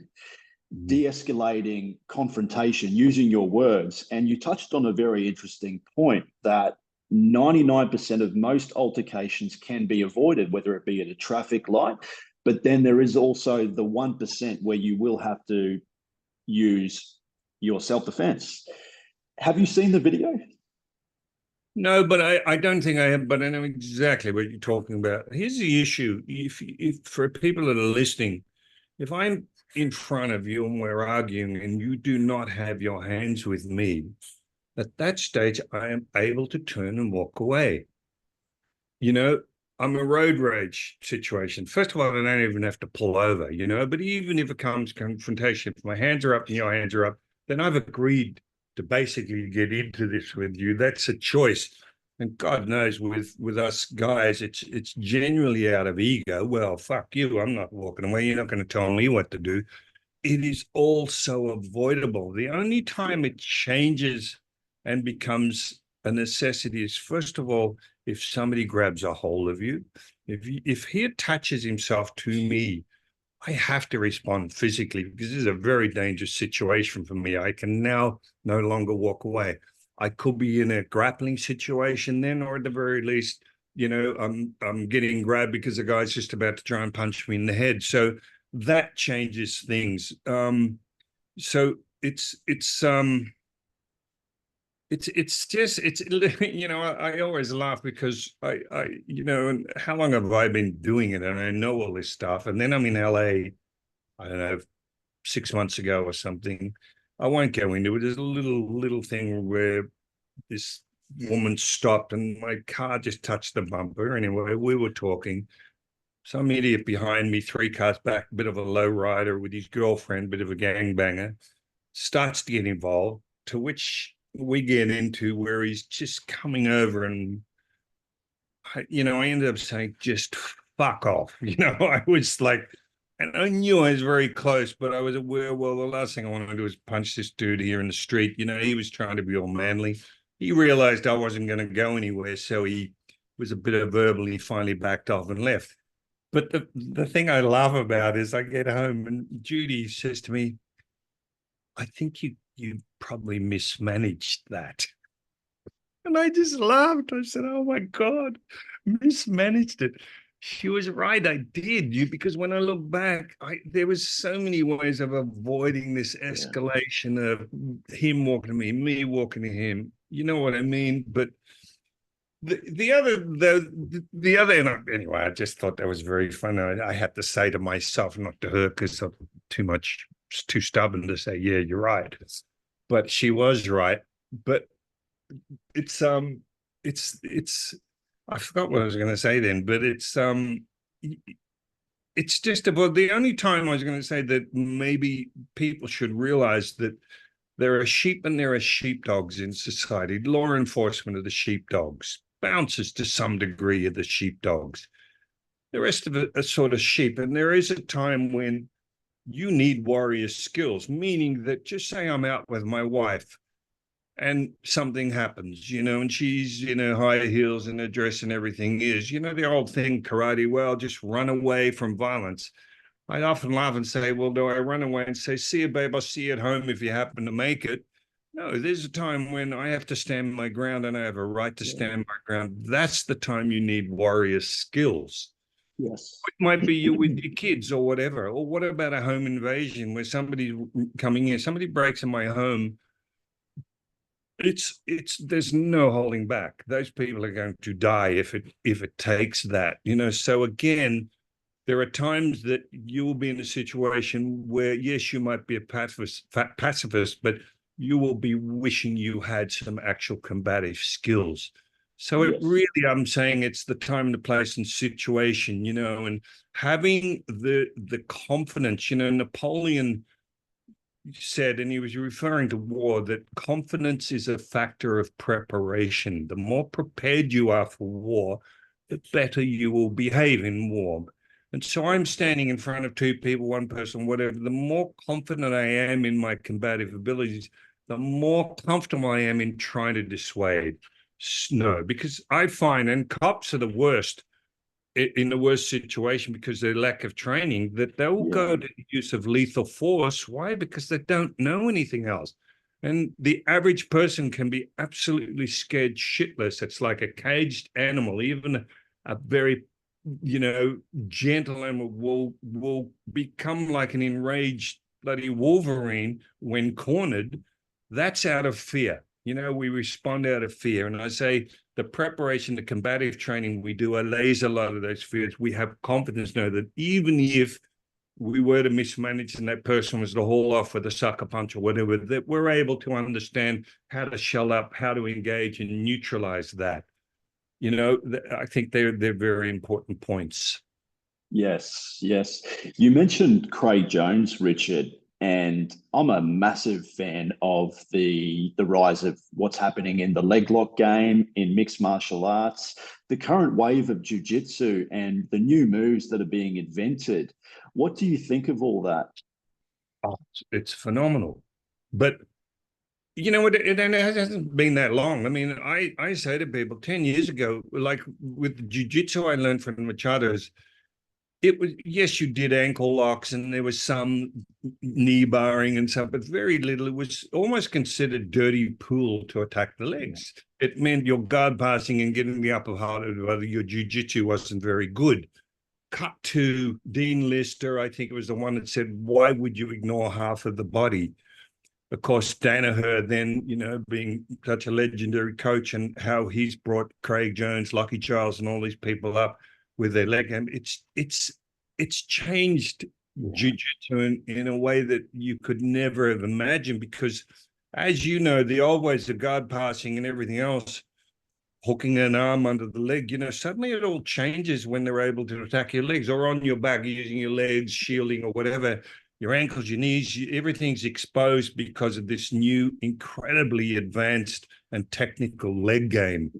de-escalating confrontation using your words. And you touched on a very interesting point that 99% of most altercations can be avoided, whether it be at a traffic light, but then there is also the 1% where you will have to use your self-defense. Have you seen the video? No, but I don't think I have, but I know exactly what you're talking about. Here's the issue. If for people that are listening, if I'm in front of you and we're arguing and you do not have your hands with me, at that stage, I am able to turn and walk away. I'm a road rage situation. First of all, I don't even have to pull over, but even if it comes confrontation, if my hands are up and your hands are up, then I've agreed to basically get into this with you. That's a choice. And God knows with us guys, it's genuinely out of ego. Well, fuck you. I'm not walking away. You're not going to tell me what to do. It is all so avoidable. The only time it changes and becomes a necessity is, first of all, if somebody grabs a hold of you, if he attaches himself to me I have to respond physically because this is a very dangerous situation for me. I can now no longer walk away. I could be in a grappling situation then, or at the very least, I'm getting grabbed because the guy's just about to try and punch me in the head. So that changes things. So it's I always laugh because and how long have I been doing it, and I know all this stuff, and then I'm in LA, I don't know, 6 months ago or something. I won't go into it. There's a little thing where this woman stopped and my car just touched the bumper. Anyway, we were talking. Some idiot behind me, 3 cars back, a bit of a low rider with his girlfriend, bit of a gangbanger, starts to get involved, to which we get into where he's just coming over and, I ended up saying, just fuck off. I was like, and I knew I was very close, but I was aware, well, the last thing I want to do is punch this dude here in the street. He was trying to be all manly. He realized I wasn't going to go anywhere, so he was a bit of verbal. He finally backed off and left. But the thing I love about is I get home and Judy says to me, I think you probably mismanaged that. And I just laughed. I said, oh my God, mismanaged it. She was right. I did. Because when I look back, there was so many ways of avoiding this escalation of him walking to me walking to him. You know what I mean? But the other, anyway, I just thought that was very fun. I had to say to myself, not to her, because I'm too stubborn to say, yeah, you're right. But she was right. But it's I forgot what I was going to say then, but it's just about the only time I was going to say that maybe people should realize that there are sheep and there are sheepdogs in society. Law enforcement are the sheepdogs. Bouncers to some degree are the sheepdogs. The rest of it are sort of sheep. And there is a time when you need warrior skills, meaning that, just say I'm out with my wife and something happens, and she's in her high heels and her dress and everything is, the old thing, karate, well, just run away from violence. I often laugh and say, well, do I run away and say, see you, babe, I'll see you at home if you happen to make it? No, there's a time when I have to stand my ground and I have a right to stand my ground. That's the time you need warrior skills. Yes. It might be you with your kids or whatever. Or what about a home invasion where somebody's coming in, somebody breaks in my home? There's no holding back. Those people are going to die if it takes that. So again, there are times that you will be in a situation where, yes, you might be a pacifist, but you will be wishing you had some actual combative skills. So it really, I'm saying it's the time, the place, and situation, and having the confidence. Napoleon said, and he was referring to war, that confidence is a factor of preparation. The more prepared you are for war, the better you will behave in war. And so I'm standing in front of two people, one person, whatever. The more confident I am in my combative abilities, the more comfortable I am in trying to dissuade. No, because I find, and cops are the worst, in the worst situation because of their lack of training, that they'll go to the use of lethal force. Why? Because they don't know anything else. And the average person can be absolutely scared shitless. It's like a caged animal. Even a very, gentle animal will become like an enraged bloody Wolverine when cornered. That's out of fear. We respond out of fear. And I say the preparation, the combative training we do allays a lot of those fears. We have confidence now that even if we were to mismanage and that person was to haul off with a sucker punch or whatever, that we're able to understand how to shell up, how to engage and neutralize that. I think they're very important points. Yes, yes. You mentioned Craig Jones, Richard, and I'm a massive fan of the rise of what's happening in the leg lock game, in mixed martial arts, the current wave of jiu-jitsu and the new moves that are being invented. What do you think of all that? Oh, it's phenomenal. But it hasn't been that long. I mean, I say to people 10 years ago, like with jiu-jitsu I learned from Machado's, it was, yes, you did ankle locks and there was some knee barring and stuff, but very little. It was almost considered dirty pool to attack the legs. It meant your guard passing and getting the upper hand of whether your jiu-jitsu wasn't very good. Cut to Dean Lister, I think it was the one that said, why would you ignore half of the body? Of course, Danaher then, being such a legendary coach, and how he's brought Craig Jones, Lucky Charles, and all these people up with their leg game. It's changed jiu-jitsu in a way that you could never have imagined, because, as you know, the old ways of guard passing and everything else, hooking an arm under the leg, suddenly it all changes when they're able to attack your legs or on your back, using your legs, shielding or whatever. Your ankles, your knees, everything's exposed because of this new, incredibly advanced and technical leg game.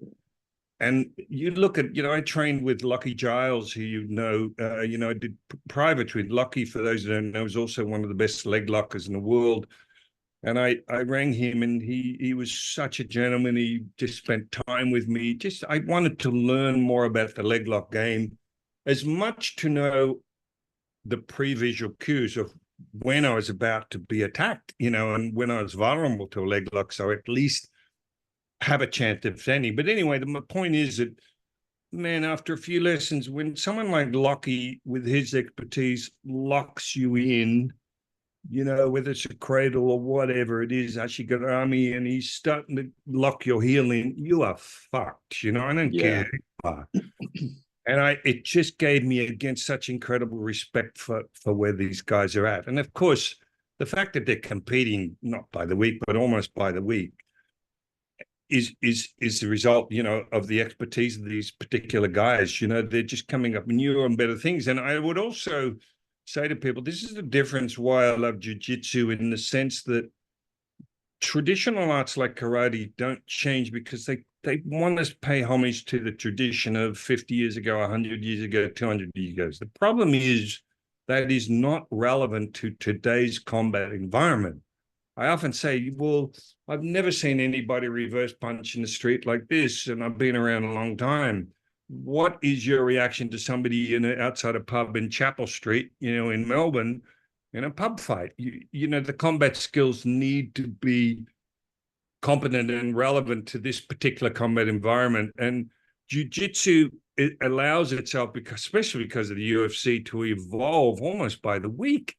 And you look at, I trained with Lucky Giles, who I did private with Lucky, for those who don't know, was also one of the best leg lockers in the world. And I rang him, and he was such a gentleman. He just spent time with me. I wanted to learn more about the leg lock game, as much to know the pre-visual cues of when I was about to be attacked, and when I was vulnerable to a leg lock, so at least have a chance of defending. But anyway, my point is that, man, after a few lessons, when someone like Lucky, with his expertise, locks you in, whether it's a cradle or whatever it is, Ashigurami, and he's starting to lock your heel in, you are fucked, I don't care who you are. And it just gave me, again, such incredible respect for where these guys are at. And of course, the fact that they're competing not by the week, but almost by the week, is the result, of the expertise of these particular guys. They're just coming up with newer and better things. And I would also say to people, this is the difference why I love jiu-jitsu, in the sense that traditional arts like karate don't change because they want us to pay homage to the tradition of 50 years ago, 100 years ago, 200 years ago. The problem is that is not relevant to today's combat environment. I often say, well, I've never seen anybody reverse punch in the street like this, and I've been around a long time. What is your reaction to somebody outside a pub in Chapel Street, in Melbourne, in a pub fight? The combat skills need to be competent and relevant to this particular combat environment. And jiu-jitsu, it allows itself, especially because of the UFC, to evolve almost by the week.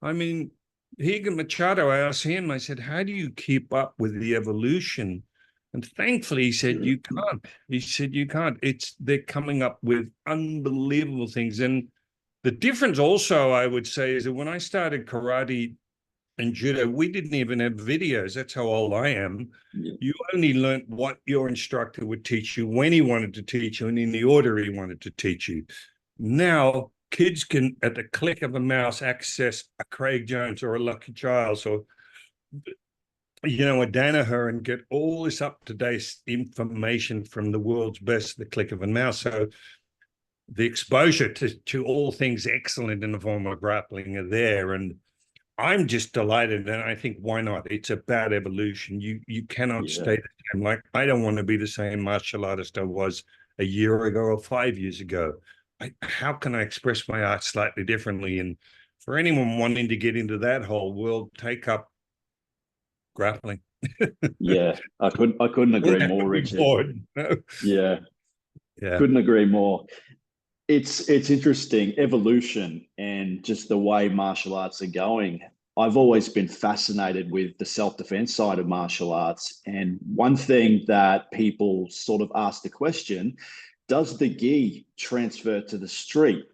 I mean, Higa Machado, I asked him, I said, how do you keep up with the evolution? And thankfully, he said, you can't. He said, you can't. They're coming up with unbelievable things. And the difference also, I would say, is that when I started karate and judo, we didn't even have videos. That's how old I am. Yeah. You only learned what your instructor would teach you, when he wanted to teach you, and in the order he wanted to teach you. Now, kids can, at the click of a mouse, access a Craig Jones or a Lucky Giles or, a Danaher, and get all this up-to-date information from the world's best at the click of a mouse. So the exposure to all things excellent in the form of grappling are there. And I'm just delighted, and I think, why not? It's about evolution. You cannot stay the same. Like, I don't want to be the same martial artist I was a year ago or 5 years ago. How can I express my art slightly differently? And for anyone wanting to get into that whole world, take up grappling. Yeah, I couldn't agree more, Richard. Yeah, couldn't agree more. It's interesting, evolution and just the way martial arts are going. I've always been fascinated with the self-defense side of martial arts. And one thing that people sort of ask the question, does the gi transfer to the street?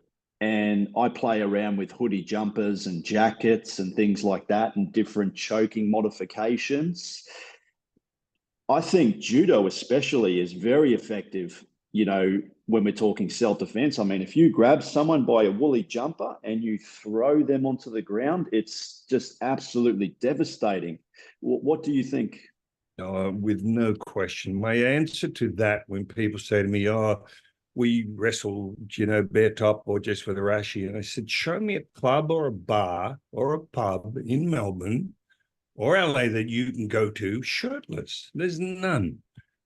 And I play around with hoodie jumpers and jackets and things like that, and different choking modifications. I think judo especially is very effective, when we're talking self-defense. I mean, if you grab someone by a woolly jumper and you throw them onto the ground, it's just absolutely devastating. What do you think? With no question. My answer to that, when people say to me, we wrestle, bare top or just with Arashi, and I said, show me a club or a bar or a pub in Melbourne or LA that you can go to shirtless. There's none.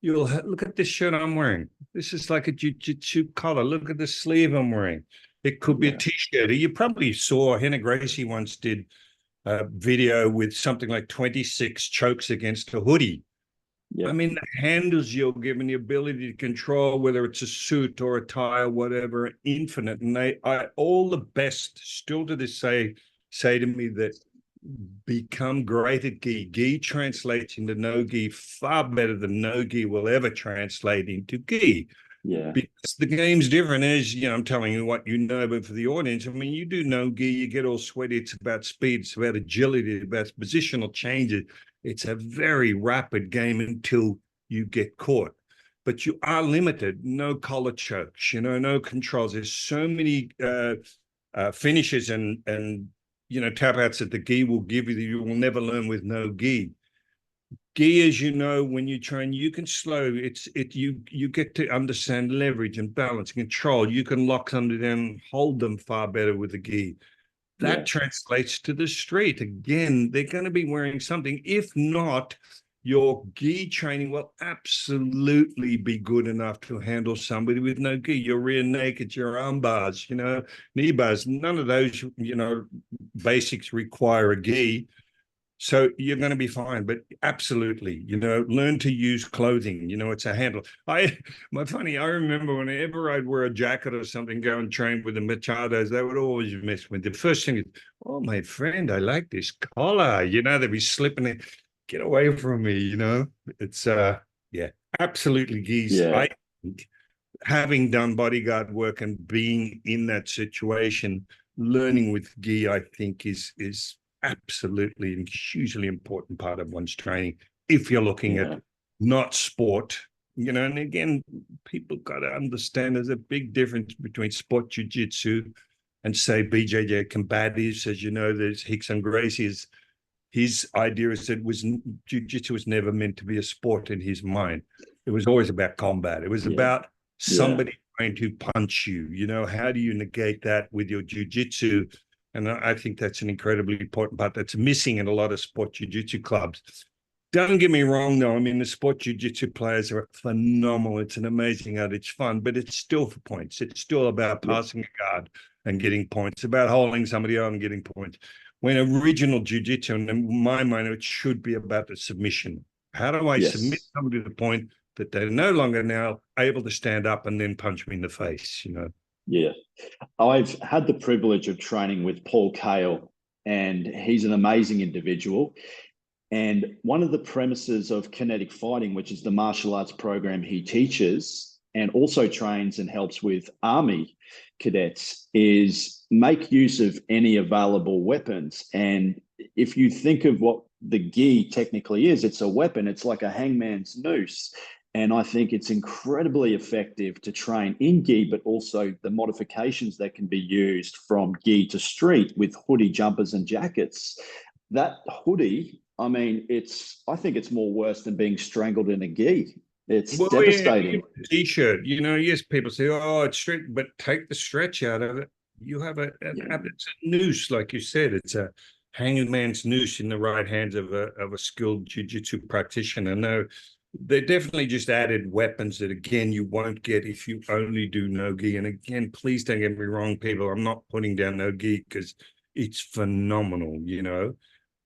Look at this shirt I'm wearing. This is like a jiu-jitsu collar. Look at the sleeve I'm wearing. It could be a Yeah. t-shirt. You probably saw Hannah Gracie once did a video with something like 26 chokes against a hoodie. I Yeah. mean, the handles you're given, the ability to control, whether it's a suit or a tie or whatever, are infinite. And all the best still to this say to me that become great at gi. Gi translates into no gi far better than no gi will ever translate into gi. Yeah. Because the game's different, as you know, I'm telling you what you know, but for the audience, I mean, you do no gi, you get all sweaty. It's about speed, it's about agility, it's about positional changes. It's a very rapid game until you get caught. But you are limited, no collar chokes, no controls. There's so many finishes and tap outs that the gi will give you that you will never learn with no gi. Gi, as you know, when you train, you can slow. You get to understand leverage and balance, control. You can lock somebody down, hold them far better with the gi. That Yeah. translates to the street. Again, they're going to be wearing something. If not, your gi training will absolutely be good enough to handle somebody with no gi. Your rear naked, your arm bars, knee bars. None of those, basics require a gi. So you're going to be fine, but absolutely, learn to use clothing. It's a handle. I remember whenever I'd wear a jacket or something, go and train with the Machados, they would always mess with the first thing is, oh, my friend, I like this collar. They'd be slipping it. Get away from me, It's yeah, absolutely geese. Yeah. I think having done bodyguard work and being in that situation, learning with gi, I think is absolutely and hugely important part of one's training if you're looking Yeah. at not sport. And again, people got to understand there's a big difference between sport jiu-jitsu and say BJJ combatives. As you know, there's Rickson Gracie's his idea is that jiu-jitsu was never meant to be a sport in his mind. It was always about combat. It was Yeah. about Yeah. somebody trying to punch you. How do you negate that with your jiu-jitsu? And I think that's an incredibly important part that's missing in a lot of sport jiu-jitsu clubs. Don't get me wrong, though. I mean, the sport jiu-jitsu players are phenomenal. It's an amazing art. It's fun, but it's still for points. It's still about Yeah. passing a guard and getting points, about holding somebody on and getting points. When original jiu-jitsu, and in my mind, it should be about the submission. How do I submit Yes. somebody to the point that they're no longer now able to stand up and then punch me in the face, Yeah. I've had the privilege of training with Paul Kale, and he's an amazing individual. And one of the premises of kinetic fighting, which is the martial arts program he teaches and also trains and helps with Army cadets, is make use of any available weapons. And if you think of what the gi technically is, it's a weapon, it's like a hangman's noose. And I think it's incredibly effective to train in gi, but also the modifications that can be used from gi to street with hoodie jumpers and jackets. That hoodie, I mean, I think it's more worse than being strangled in a gi. It's Well, yeah, devastating. t-shirt. Yes, people say, "Oh, it's stretch," but take the stretch out of it. You have Yeah. it's a noose, like you said. It's a hangman's noose in the right hands of a skilled jiu-jitsu practitioner. No, they definitely just added weapons that again you won't get if you only do no gi. And again, please don't get me wrong, people. I'm not putting down no gi because it's phenomenal.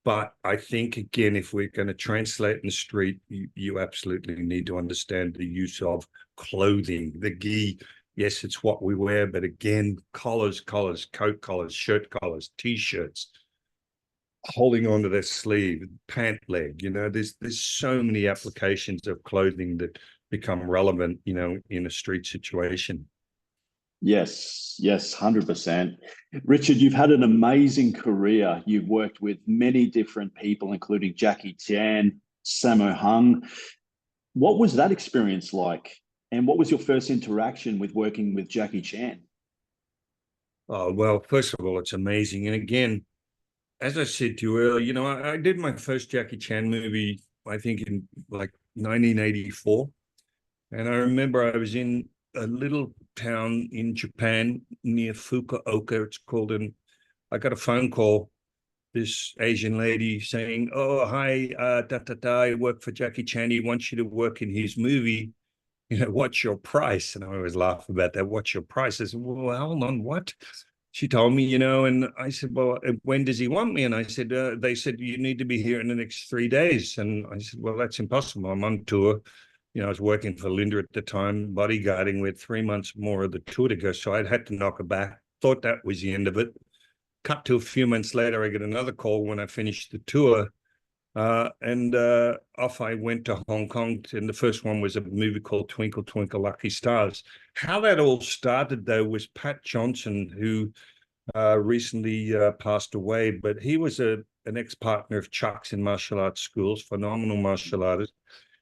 But I think, again, if we're going to translate in the street, you absolutely need to understand the use of clothing. The gi, yes, it's what we wear, but again, collars, coat collars, shirt collars, T-shirts, holding onto their sleeve, pant leg. There's so many applications of clothing that become relevant, in a street situation. Yes, yes, 100%. Richard, you've had an amazing career. You've worked with many different people, including Jackie Chan, Sammo Hung. What was that experience like? And what was your first interaction with working with Jackie Chan? Oh, well, first of all, it's amazing. And again, as I said to you earlier, I did my first Jackie Chan movie, I think in like 1984. And I remember I was in a little town in Japan near Fukuoka, it's called, and I got a phone call, this Asian lady saying, "Oh, hi, I work for Jackie Chan. He wants you to work in his movie." what's your price? And I always laugh about that. What's your price? I said, well, hold on, what? She told me, and I said, well, when does he want me? And I said, they said, you need to be here in the next 3 days. And I said, well, that's impossible. I'm on tour. I was working for Linda at the time, bodyguarding with 3 months more of the tour to go. So I'd had to knock her back. Thought that was the end of it. Cut to a few months later, I get another call when I finished the tour. And off I went to Hong Kong. And the first one was a movie called Twinkle, Twinkle, Lucky Stars. How that all started, though, was Pat Johnson, who recently passed away, but he was an ex-partner of Chuck's in martial arts schools, phenomenal martial artist.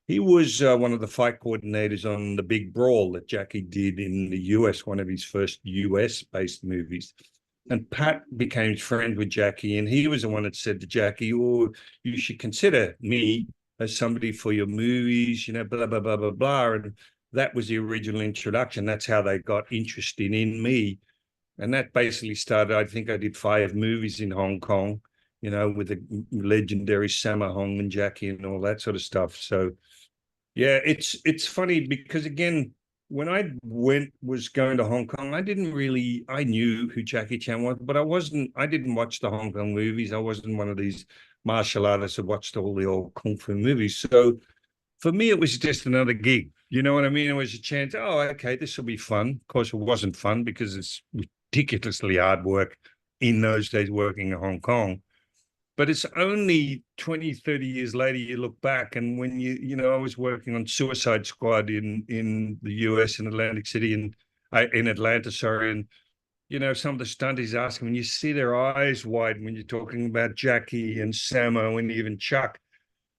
He was one of the fight coordinators on The Big Brawl that Jackie did in the US, one of his first US-based movies. And Pat became friends with Jackie, and he was the one that said to Jackie, oh, you should consider me as somebody for your movies, blah, blah, blah, blah, blah. And that was the original introduction. That's how they got interested in me. And that basically started, I think I did 5 movies in Hong Kong, with the legendary Sammo Hung and Jackie and all that sort of stuff. So, yeah, it's funny because, again, when I was going to Hong Kong, I knew who Jackie Chan was, but I didn't watch the Hong Kong movies. I wasn't one of these martial artists that watched all the old Kung Fu movies. So for me, it was just another gig. You know what I mean? It was a chance. Oh, okay, this will be fun. Of course, it wasn't fun because it's ridiculously hard work in those days working in Hong Kong. But it's only 20, 30 years later, you look back, and when I was working on Suicide Squad in the US in Atlantic City, and in Atlanta, sorry, and some of the stunties asking when you see their eyes widen when you're talking about Jackie and Sammo and even Chuck.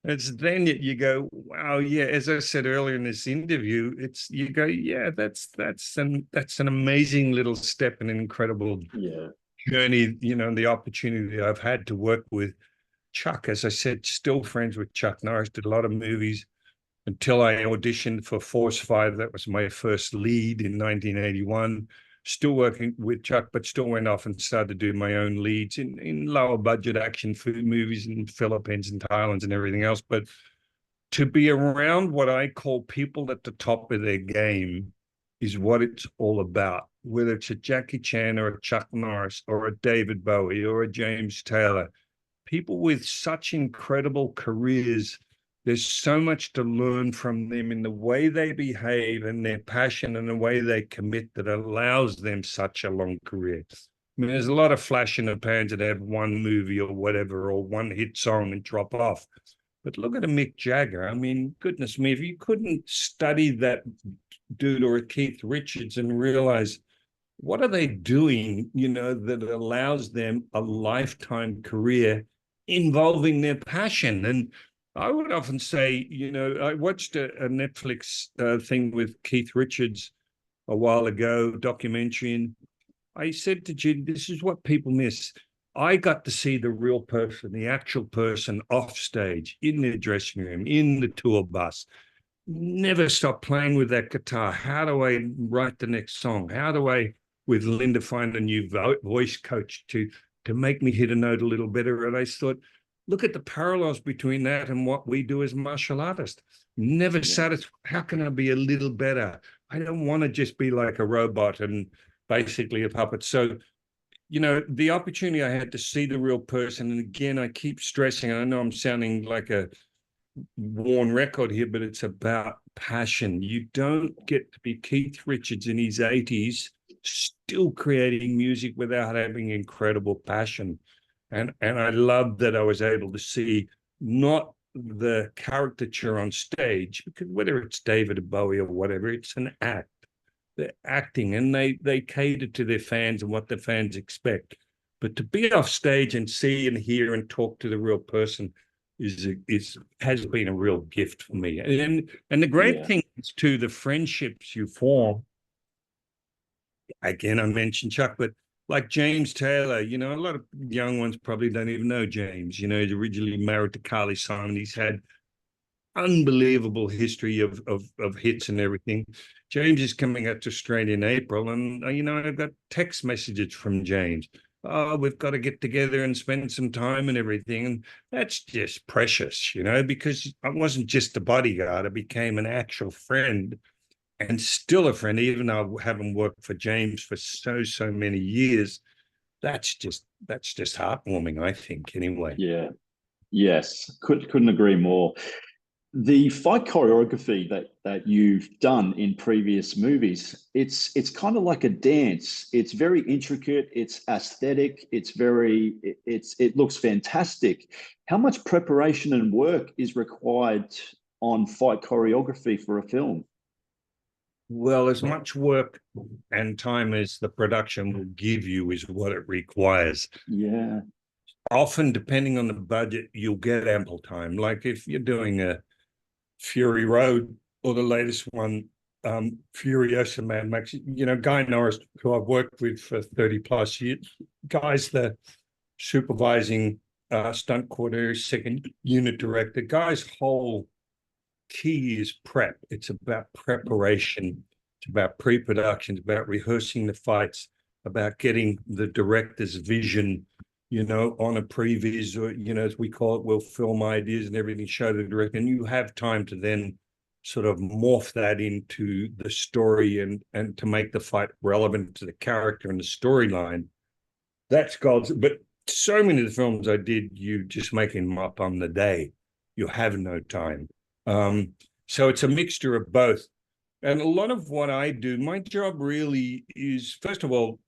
It's then you go, wow, yeah. As I said earlier in this interview, you go, yeah, that's an amazing little step and an incredible journey. The opportunity I've had to work with Chuck. As I said, still friends with Chuck Norris. Did a lot of movies until I auditioned for Force 5. That was my first lead in 1981. Still working with Chuck, but still went off and started to do my own leads in lower budget action food movies in Philippines and Thailand and everything else. But to be around what I call people at the top of their game is what it's all about. Whether it's a Jackie Chan or a Chuck Norris or a David Bowie or a James Taylor, people with such incredible careers, there's so much to learn from them in the way they behave and their passion and the way they commit that allows them such a long career. I mean, there's a lot of flash in the pans that have one movie or whatever, or one hit song and drop off. But look at a Mick Jagger. I mean, goodness me, if you couldn't study that dude or a Keith Richards and realize what are they doing, that allows them a lifetime career involving their passion. And I would often say, I watched a Netflix thing with Keith Richards a while ago, documentary, and I said to Judy, this is what people miss. I got to see the real person, the actual person off stage, in the dressing room, in the tour bus. Never stop playing with that guitar. How do I write the next song? How do I, with Linda, find a new voice coach to make me hit a note a little better? And I thought, look at the parallels between that and what we do as martial artists. Never satisfied. How can I be a little better? I don't want to just be like a robot and basically a puppet. So, the opportunity I had to see the real person. And again, I keep stressing, I know I'm sounding like a worn record here, but it's about passion. You don't get to be Keith Richards in his 80s, still creating music without having incredible passion. And I love that I was able to see not the caricature on stage, because whether it's David Bowie or whatever, it's an act. They're acting, and they cater to their fans and what the fans expect. But to be off stage and see and hear and talk to the real person has been a real gift for me. And the great thing is too, the friendships you form. Again, I mentioned Chuck, but like James Taylor, a lot of young ones probably don't even know James. He's originally married to Carly Simon. He's had unbelievable history of hits and everything. James is coming out to Australia in April, and I've got text messages from James. Oh, we've got to get together and spend some time and everything. And that's just precious, because I wasn't just a bodyguard. I became an actual friend. and still a friend, even though I haven't worked for James for so many years. That's just heartwarming, I think, anyway. Yeah. Yes. Couldn't agree more. The fight choreography that you've done in previous movies, it's kind of like a dance. It's very intricate, it's aesthetic, it looks fantastic. How much preparation and work is required on fight choreography for a film? Well, as much work and time as the production will give you is what it requires. Yeah. Often, depending on the budget, you'll get ample time. Like if you're doing a Fury Road or the latest one, Furiosa Mad Max, Guy Norris, who I've worked with for 30 plus years, Guy's the supervising stunt coordinator, second unit director. Guy's whole key is prep. It's about preparation. It's about pre-production. It's about rehearsing the fights, about getting the director's vision, on a previs, or, as we call it, we'll film ideas and everything, show the director, and you have time to then sort of morph that into the story and to make the fight relevant to the character and the storyline. That's gold. But so many of the films I did, you just making them up on the day. You have no time. So it's a mixture of both. And a lot of what I do, my job really is, first of all,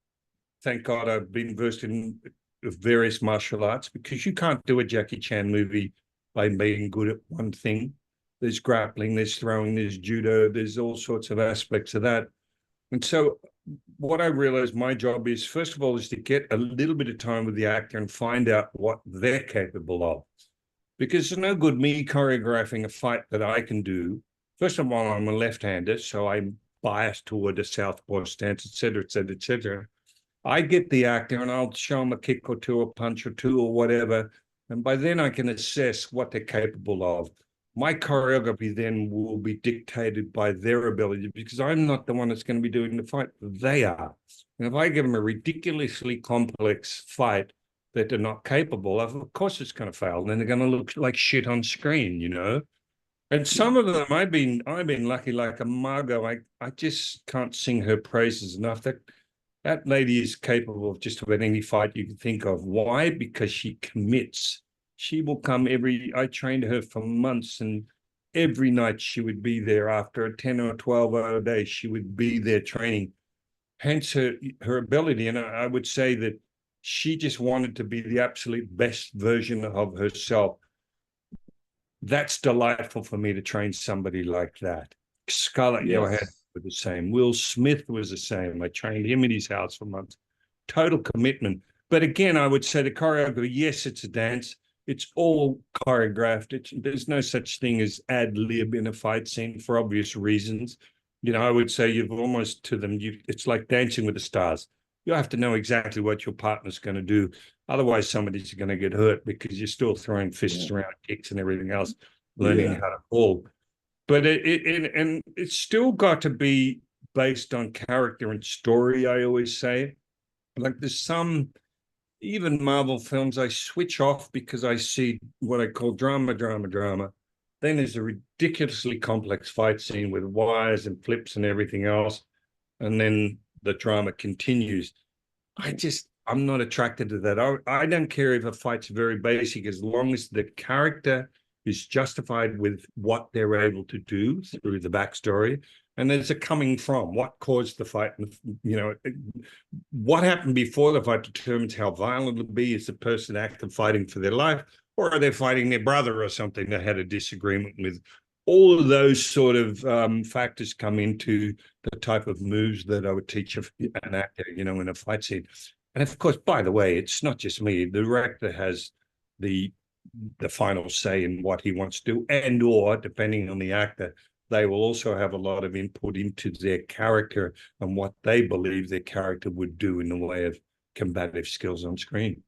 thank God I've been versed in various martial arts, because you can't do a Jackie Chan movie by being good at one thing. There's grappling, there's throwing, there's judo, there's all sorts of aspects of that. And so what I realized my job is, first of all, is to get a little bit of time with the actor and find out what they're capable of. Because it's no good me choreographing a fight that I can do. First of all, I'm a left-hander, so I'm biased toward a southpaw stance, et cetera, et cetera, et cetera. I get the actor and I'll show them a kick or two, a punch or two, or whatever. And by then I can assess what they're capable of. My choreography then will be dictated by their ability, because I'm not the one that's going to be doing the fight. They are. And if I give them a ridiculously complex fight that they're not capable of course it's going to fail. And then they're going to look like shit on screen, And some of them, I've been lucky, like a Margot. I just can't sing her praises enough. That lady is capable of just about any fight you can think of. Why? Because she commits. She will come I trained her for months, and every night she would be there. After a 10 or 12-hour day, she would be there training. Hence her ability. And I would say that she just wanted to be the absolute best version of herself. That's delightful for me to train somebody like that. Scarlet Johansson was the same. Will Smith was the same. I trained him in his house for months. Total commitment. But again, I would say the choreography, yes, it's a dance. It's all choreographed. There's no such thing as ad lib in a fight scene for obvious reasons. I would say you've almost to them, it's like Dancing with the Stars. You have to know exactly what your partner's going to do. Otherwise, somebody's going to get hurt, because you're still throwing fists around, kicks and everything else, learning how to fall. But it's still got to be based on character and story, I always say. Like there's some, even Marvel films, I switch off because I see what I call drama. Then there's a ridiculously complex fight scene with wires and flips and everything else. And then the drama continues. I'm not attracted to that. I don't care if a fight's very basic, as long as the character is justified with what they're able to do through the backstory, and there's a coming from what caused the fight. What happened before the fight determines how violent it'll be. Is the person active fighting for their life, or are they fighting their brother or something they had a disagreement with? All of those sort of factors come into the type of moves that I would teach an actor, in a fight scene. And of course, by the way, it's not just me. The director has the final say in what he wants to do, and or depending on the actor, they will also have a lot of input into their character and what they believe their character would do in the way of combative skills on screen.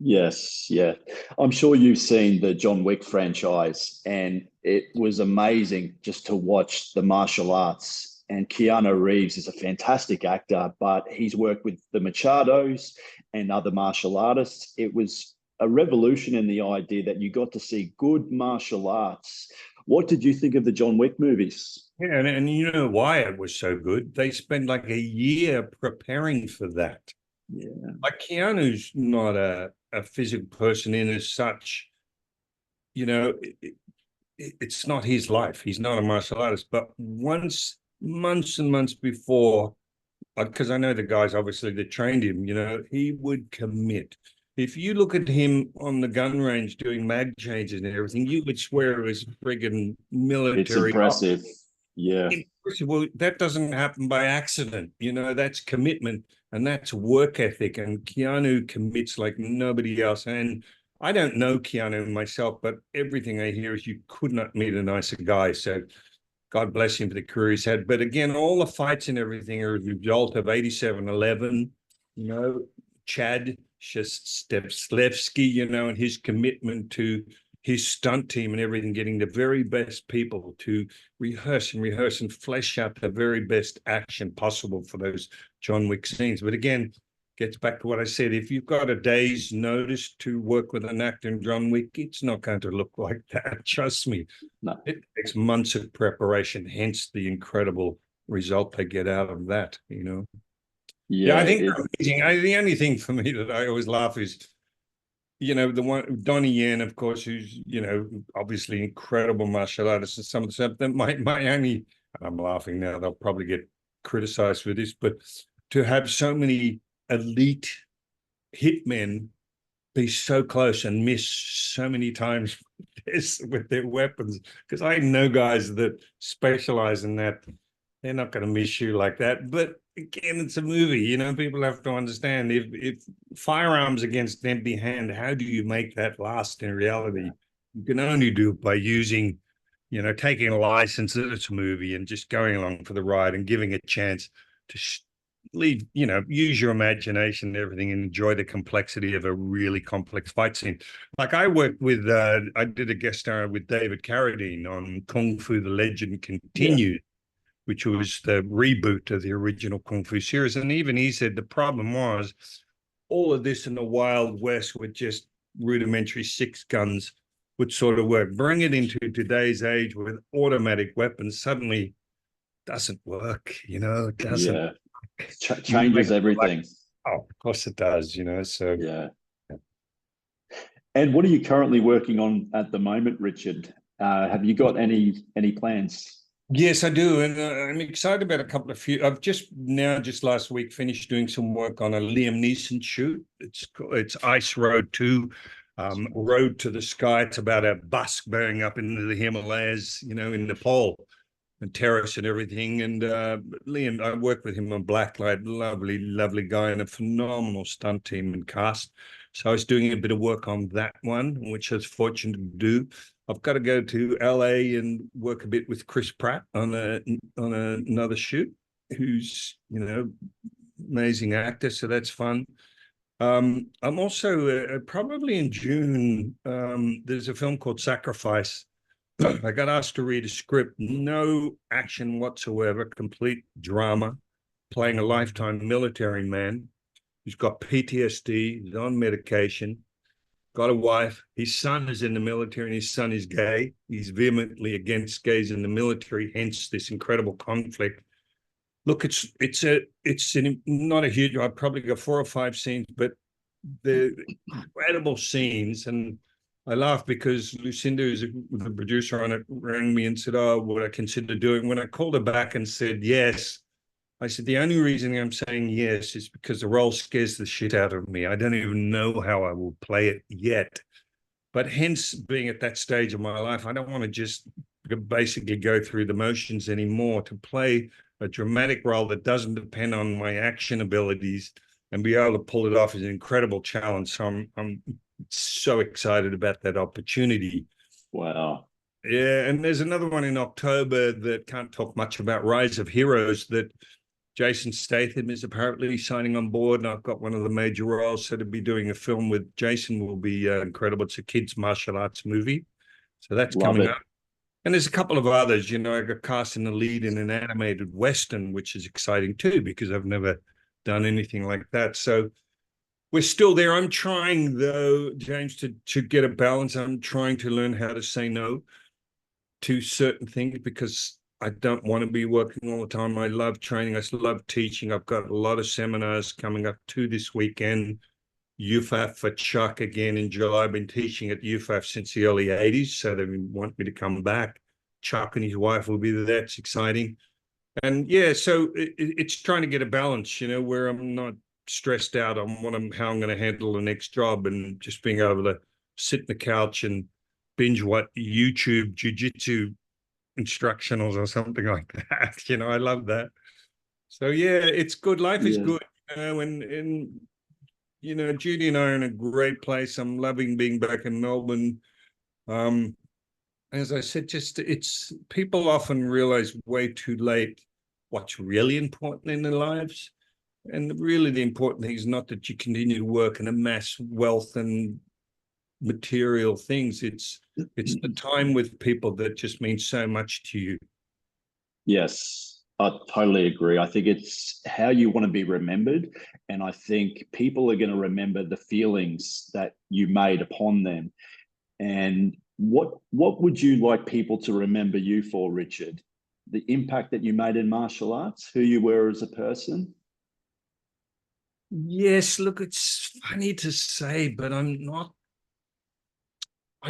Yes, yeah. I'm sure you've seen the John Wick franchise, and it was amazing just to watch the martial arts. And Keanu Reeves is a fantastic actor, but he's worked with the Machados and other martial artists. It was a revolution in the idea that you got to see good martial arts What did you think of the John Wick movies? Yeah, and you know why it was so good? They spent like a year preparing for that. Yeah, Like Keanu's not a physical person in as such, you know, it's not his life. He's not a martial artist. But once, months and months before, because I know the guys obviously that trained him, you know, he would commit. If you look at him on the gun range doing mag changes and everything, you would swear it was friggin' it's military. impressive. Yeah, Well, that doesn't happen by accident. You know, that's commitment and that's work ethic. And Keanu commits like nobody else. And I don't know Keanu myself, but everything I hear is you could not meet a nicer guy. So God bless him for the career he's had. But again, all the fights and everything are a result of 87-11, you know, Chad Shestlevsky, you know, and his commitment to his stunt team and everything, getting the very best people to rehearse and flesh out the very best action possible for those John Wick scenes. But again, gets back to what I said. If you've got a day's notice to work with an actor in John Wick, it's not going to look like that. Trust me. no, It takes months of preparation, hence the incredible result they get out of that, you know. Yeah, yeah, I think they're amazing. The only thing for me that I always laugh is, you know, the one Donnie Yen, of course, who's, you know, obviously incredible martial artist and some of the stuff that my only, and I'm laughing now, they'll probably get criticized for this, but to have so many elite hitmen be so close and miss so many times with their weapons, because I know guys that specialize in that. They're not going to miss you like that. But again, it's a movie. You know, people have to understand if firearms against an empty hand, how do you make that last in reality? You can only do it by using, you know, taking a license that it's a movie and just going along for the ride and giving a chance to leave, you know, use your imagination and everything and enjoy the complexity of a really complex fight scene. Like I worked with, I did a guest star with David Carradine on Kung Fu: The Legend Continued, which was the reboot of the original Kung Fu series. And even he said the problem was all of this in the Wild West with just rudimentary six guns would sort of work. Bring it into today's age with automatic weapons, suddenly doesn't work, you know, it doesn't. yeah. Changes everything. Oh, of course it does, you know, so. Yeah. And what are you currently working on at the moment, Richard? Have you got any plans? Yes, I do, and I'm excited about a couple of few. I've just last week finished doing some work on a Liam Neeson shoot. It's Ice Road 2, Road to the Sky. It's about a bus going up into the Himalayas, you know, in Nepal, and terrace and everything. And Liam, I worked with him on Blacklight, lovely guy, and a phenomenal stunt team and cast. So I was doing a bit of work on that one, which I was fortunate to do. I've got to go to LA and work a bit with Chris Pratt on another shoot, who's, you know, amazing actor. So that's fun. I'm also probably in June. There's a film called Sacrifice. I got asked to read a script, no action whatsoever, complete drama, playing a lifetime military man who's got PTSD, he's on medication, got a wife. His son is in the military and his son is gay. He's vehemently against gays in the military, hence this incredible conflict. Look, it's not a huge, I've probably got 4 or 5 scenes, but the incredible scenes. And I laugh because Lucinda, who's the producer on it, rang me and said, oh, would I consider doing? When I called her back and said yes, I said, the only reason I'm saying yes is because the role scares the shit out of me. I don't even know how I will play it yet. But hence, being at that stage of my life, I don't want to just basically go through the motions anymore. To play a dramatic role that doesn't depend on my action abilities and be able to pull it off is an incredible challenge. So I'm so excited about that opportunity. Wow. Yeah, and there's another one in October that can't talk much about, Rise of Heroes, that Jason Statham is apparently signing on board, and I've got one of the major roles. So to be doing a film with Jason will be incredible. It's a kids' martial arts movie. So that's coming up. And there's a couple of others, you know, I got cast in the lead in an animated Western, which is exciting too, because I've never done anything like that. So we're still there. I'm trying, though, James, to get a balance. I'm trying to learn how to say no. to certain things because I don't want to be working all the time. I love training. I love teaching. I've got a lot of seminars coming up too this weekend. UFAF for Chuck again in July. I've been teaching at UFAF since the early 80s, so they want me to come back. Chuck and his wife will be there. That's exciting. And yeah, so it's trying to get a balance, where I'm not stressed out on how I'm going to handle the next job and just being able to sit in the couch and binge what YouTube Jiu-Jitsu instructionals or something like that. I love that. So yeah, it's good. Life is good. And Judy and I are in a great place. I'm loving being back in Melbourne. As I said, it's people often realize way too late what's really important in their lives. And really the important thing is not that you continue to work and amass wealth and material things. It's the time with people that just means so much to you. Yes, I totally agree. I think it's how you want to be remembered. And I think people are going to remember the feelings that you made upon them. And what would you like people to remember you for, Richard? The impact that you made in martial arts, who you were as a person? Yes, look, it's funny to say, but I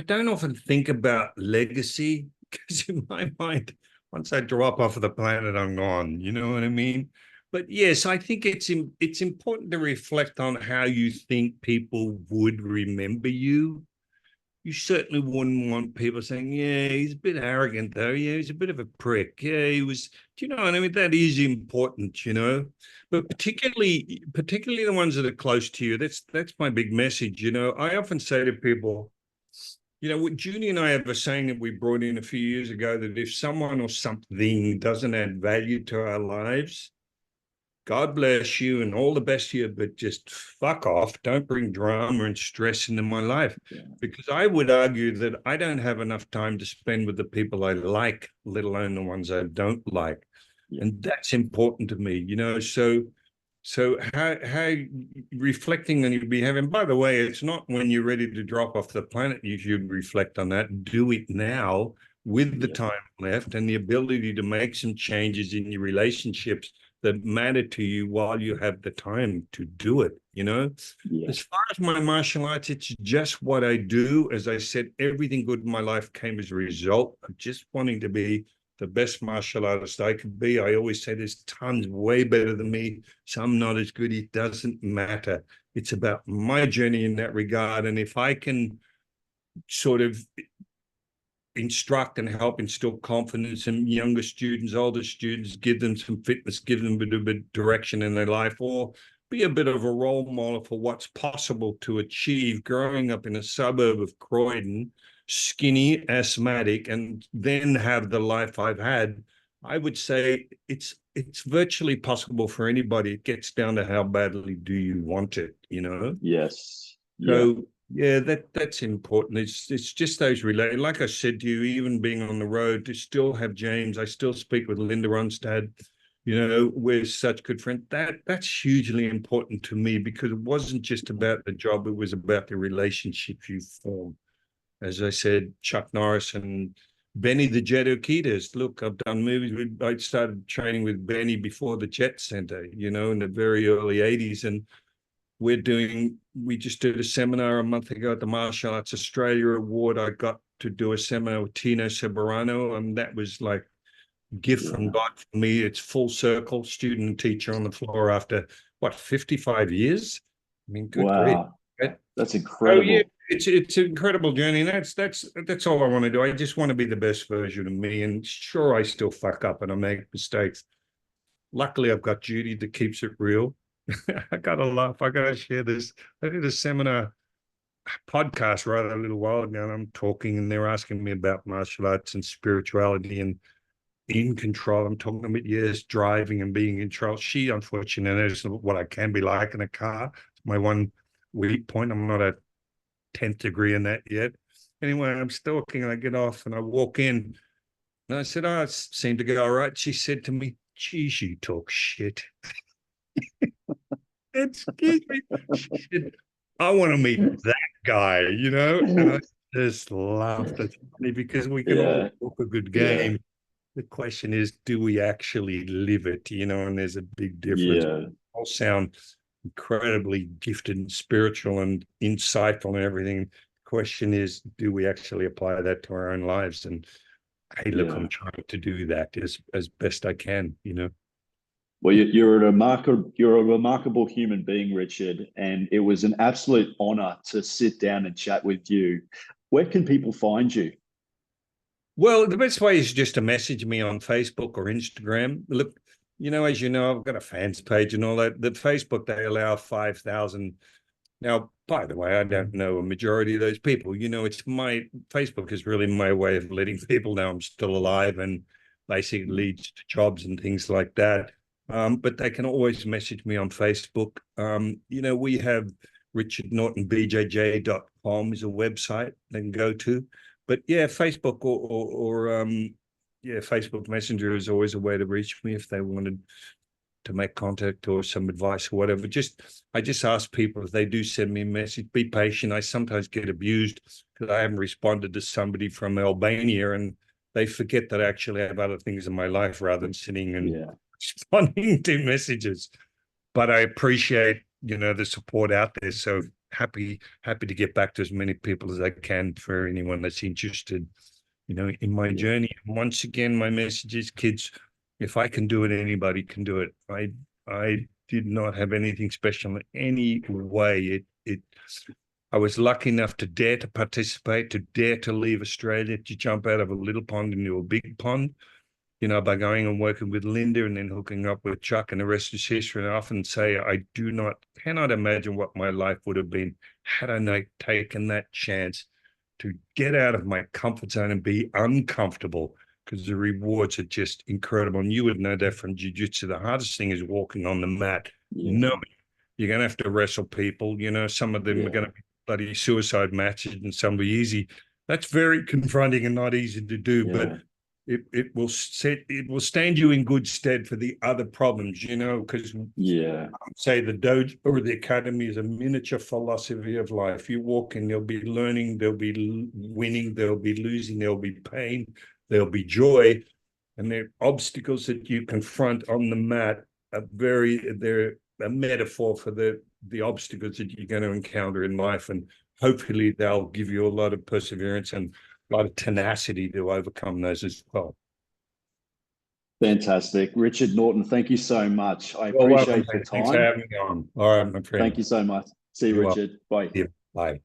don't often think about legacy because in my mind, once I drop off of the planet, I'm gone. You know what I mean? But yes, I think it's important to reflect on how you think people would remember you. You certainly wouldn't want people saying, yeah, he's a bit arrogant, though. Yeah, he's a bit of a prick. Yeah, he was, do you know what I mean? That is important, but particularly the ones that are close to you. That's my big message. I often say to people, what Judy and I have a saying that we brought in a few years ago that if someone or something doesn't add value to our lives, God bless you and all the best to you, but just fuck off. Don't bring drama and stress into my life. Yeah. Because I would argue that I don't have enough time to spend with the people I like, let alone the ones I don't like. Yeah. And that's important to me, So how reflecting on your behavior, and by the way, it's not when you're ready to drop off the planet you should reflect on that. Do it now with the time left and the ability to make some changes in your relationships that matter to you while you have the time to do it, As far as my martial arts, it's just what I do. As I said, everything good in my life came as a result of just wanting to be the best martial artist I could be. I always say there's tons way better than me. Some not as good. It doesn't matter. It's about my journey in that regard. And if I can sort of instruct and help instill confidence in younger students, older students, give them some fitness, give them a bit of direction in their life, or be a bit of a role model for what's possible to achieve growing up in a suburb of Croydon, skinny, asthmatic, and then have the life I've had, I would say it's virtually possible for anybody. It gets down to how badly do you want it, Yes. So yeah, that's important. It's just those related. Like I said to you, even being on the road, to still have James, I still speak with Linda Ronstadt, we're such good friends. That's hugely important to me because it wasn't just about the job, it was about the relationships you form. As I said, Chuck Norris and Benny the Jet Urquidez. Look, I've done movies I started training with Benny before the Jet Center, in the very early 80s. And we just did a seminar a month ago at the Martial Arts Australia Award. I got to do a seminar with Tino Seberano, and that was like a gift from God for me. It's full circle, student and teacher on the floor after, 55 years? I mean, good grief. That's incredible. Oh, yeah, it's an incredible journey, and that's all I want to do. I just want to be the best version of me, and sure, I still fuck up and I make mistakes. Luckily, I've got Judy that keeps it real. I gotta laugh. I gotta share this. I did a seminar podcast a little while ago, and I'm talking, and they're asking me about martial arts and spirituality and in control. I'm talking about driving and being in control. She unfortunately knows what I can be like in a car. It's my one weak point. I'm not a 10th degree in that yet. Anyway, I'm stalking and I get off and I walk in and I said, it seemed to go all right. She said to me, geez, you talk shit. Excuse me. She said, I want to meet that guy, And just laughed. It's funny because we can all Yeah, talk a good yeah, game. The question is, do we actually live it? You know, and there's a big difference. yeah, All sound incredibly gifted and spiritual and insightful and everything. The question is, do we actually apply that to our own lives? And hey, look, yeah. I'm trying to do that as best I can, you know. Well, you're a remarkable human being, Richard, and it was an absolute honor to sit down and chat with you. Where can people find you? Well, the best way is just to message me on Facebook or Instagram. Look, you know, as you know, I've got a fans page and all that. The Facebook, they allow 5,000. Now, by the way, I don't know a majority of those people. You know, it's my Facebook is really my way of letting people know I'm still alive and basically leads to jobs and things like that. But they can always message me on Facebook. You know, we have Richard Norton BJJ.com is a website they can go to. But yeah, Facebook or yeah, Facebook Messenger is always a way to reach me if they wanted to make contact or some advice or whatever. I just ask people if they do send me a message, be patient. I sometimes get abused because I haven't responded to somebody from Albania and they forget that I actually have other things in my life rather than sitting and Yeah, responding to messages. But I appreciate, you know, the support out there. So happy to get back to as many people as I can for anyone that's interested, you know, in my yeah, journey. And once again, my message is, kids, if I can do it, anybody can do it. I did not have anything special in any way. I was lucky enough to dare to participate, to dare to leave Australia, to jump out of a little pond into a big pond, you know, by going and working with Linda and then hooking up with Chuck, and the rest is history. And I often say cannot imagine what my life would have been had I not taken that chance to get out of my comfort zone and be uncomfortable, because the rewards are just incredible. And you would know that from jiu-jitsu. The hardest thing is walking on the mat. yeah, No, you're going to have to wrestle people. You know, some of them are yeah, going to be bloody suicide matches and some will be easy. That's very confronting and not easy to do, but yeah, it will stand you in good stead for the other problems, you know, because yeah, say the dojo or the academy is a miniature philosophy of life. You walk in, there'll be learning, there'll be winning, there'll be losing, there'll be pain, there'll be joy, and the obstacles that you confront on the mat they're a metaphor for the obstacles that you're going to encounter in life, and hopefully they'll give you a lot of perseverance and a lot of tenacity to overcome those as well. fantastic. Richard Norton, thank you so much. I You're welcome, appreciate your mate. Thanks for time. having me on. All right, my friend. Thank you so much. See you, You're welcome. Richard. Bye. Yeah, bye.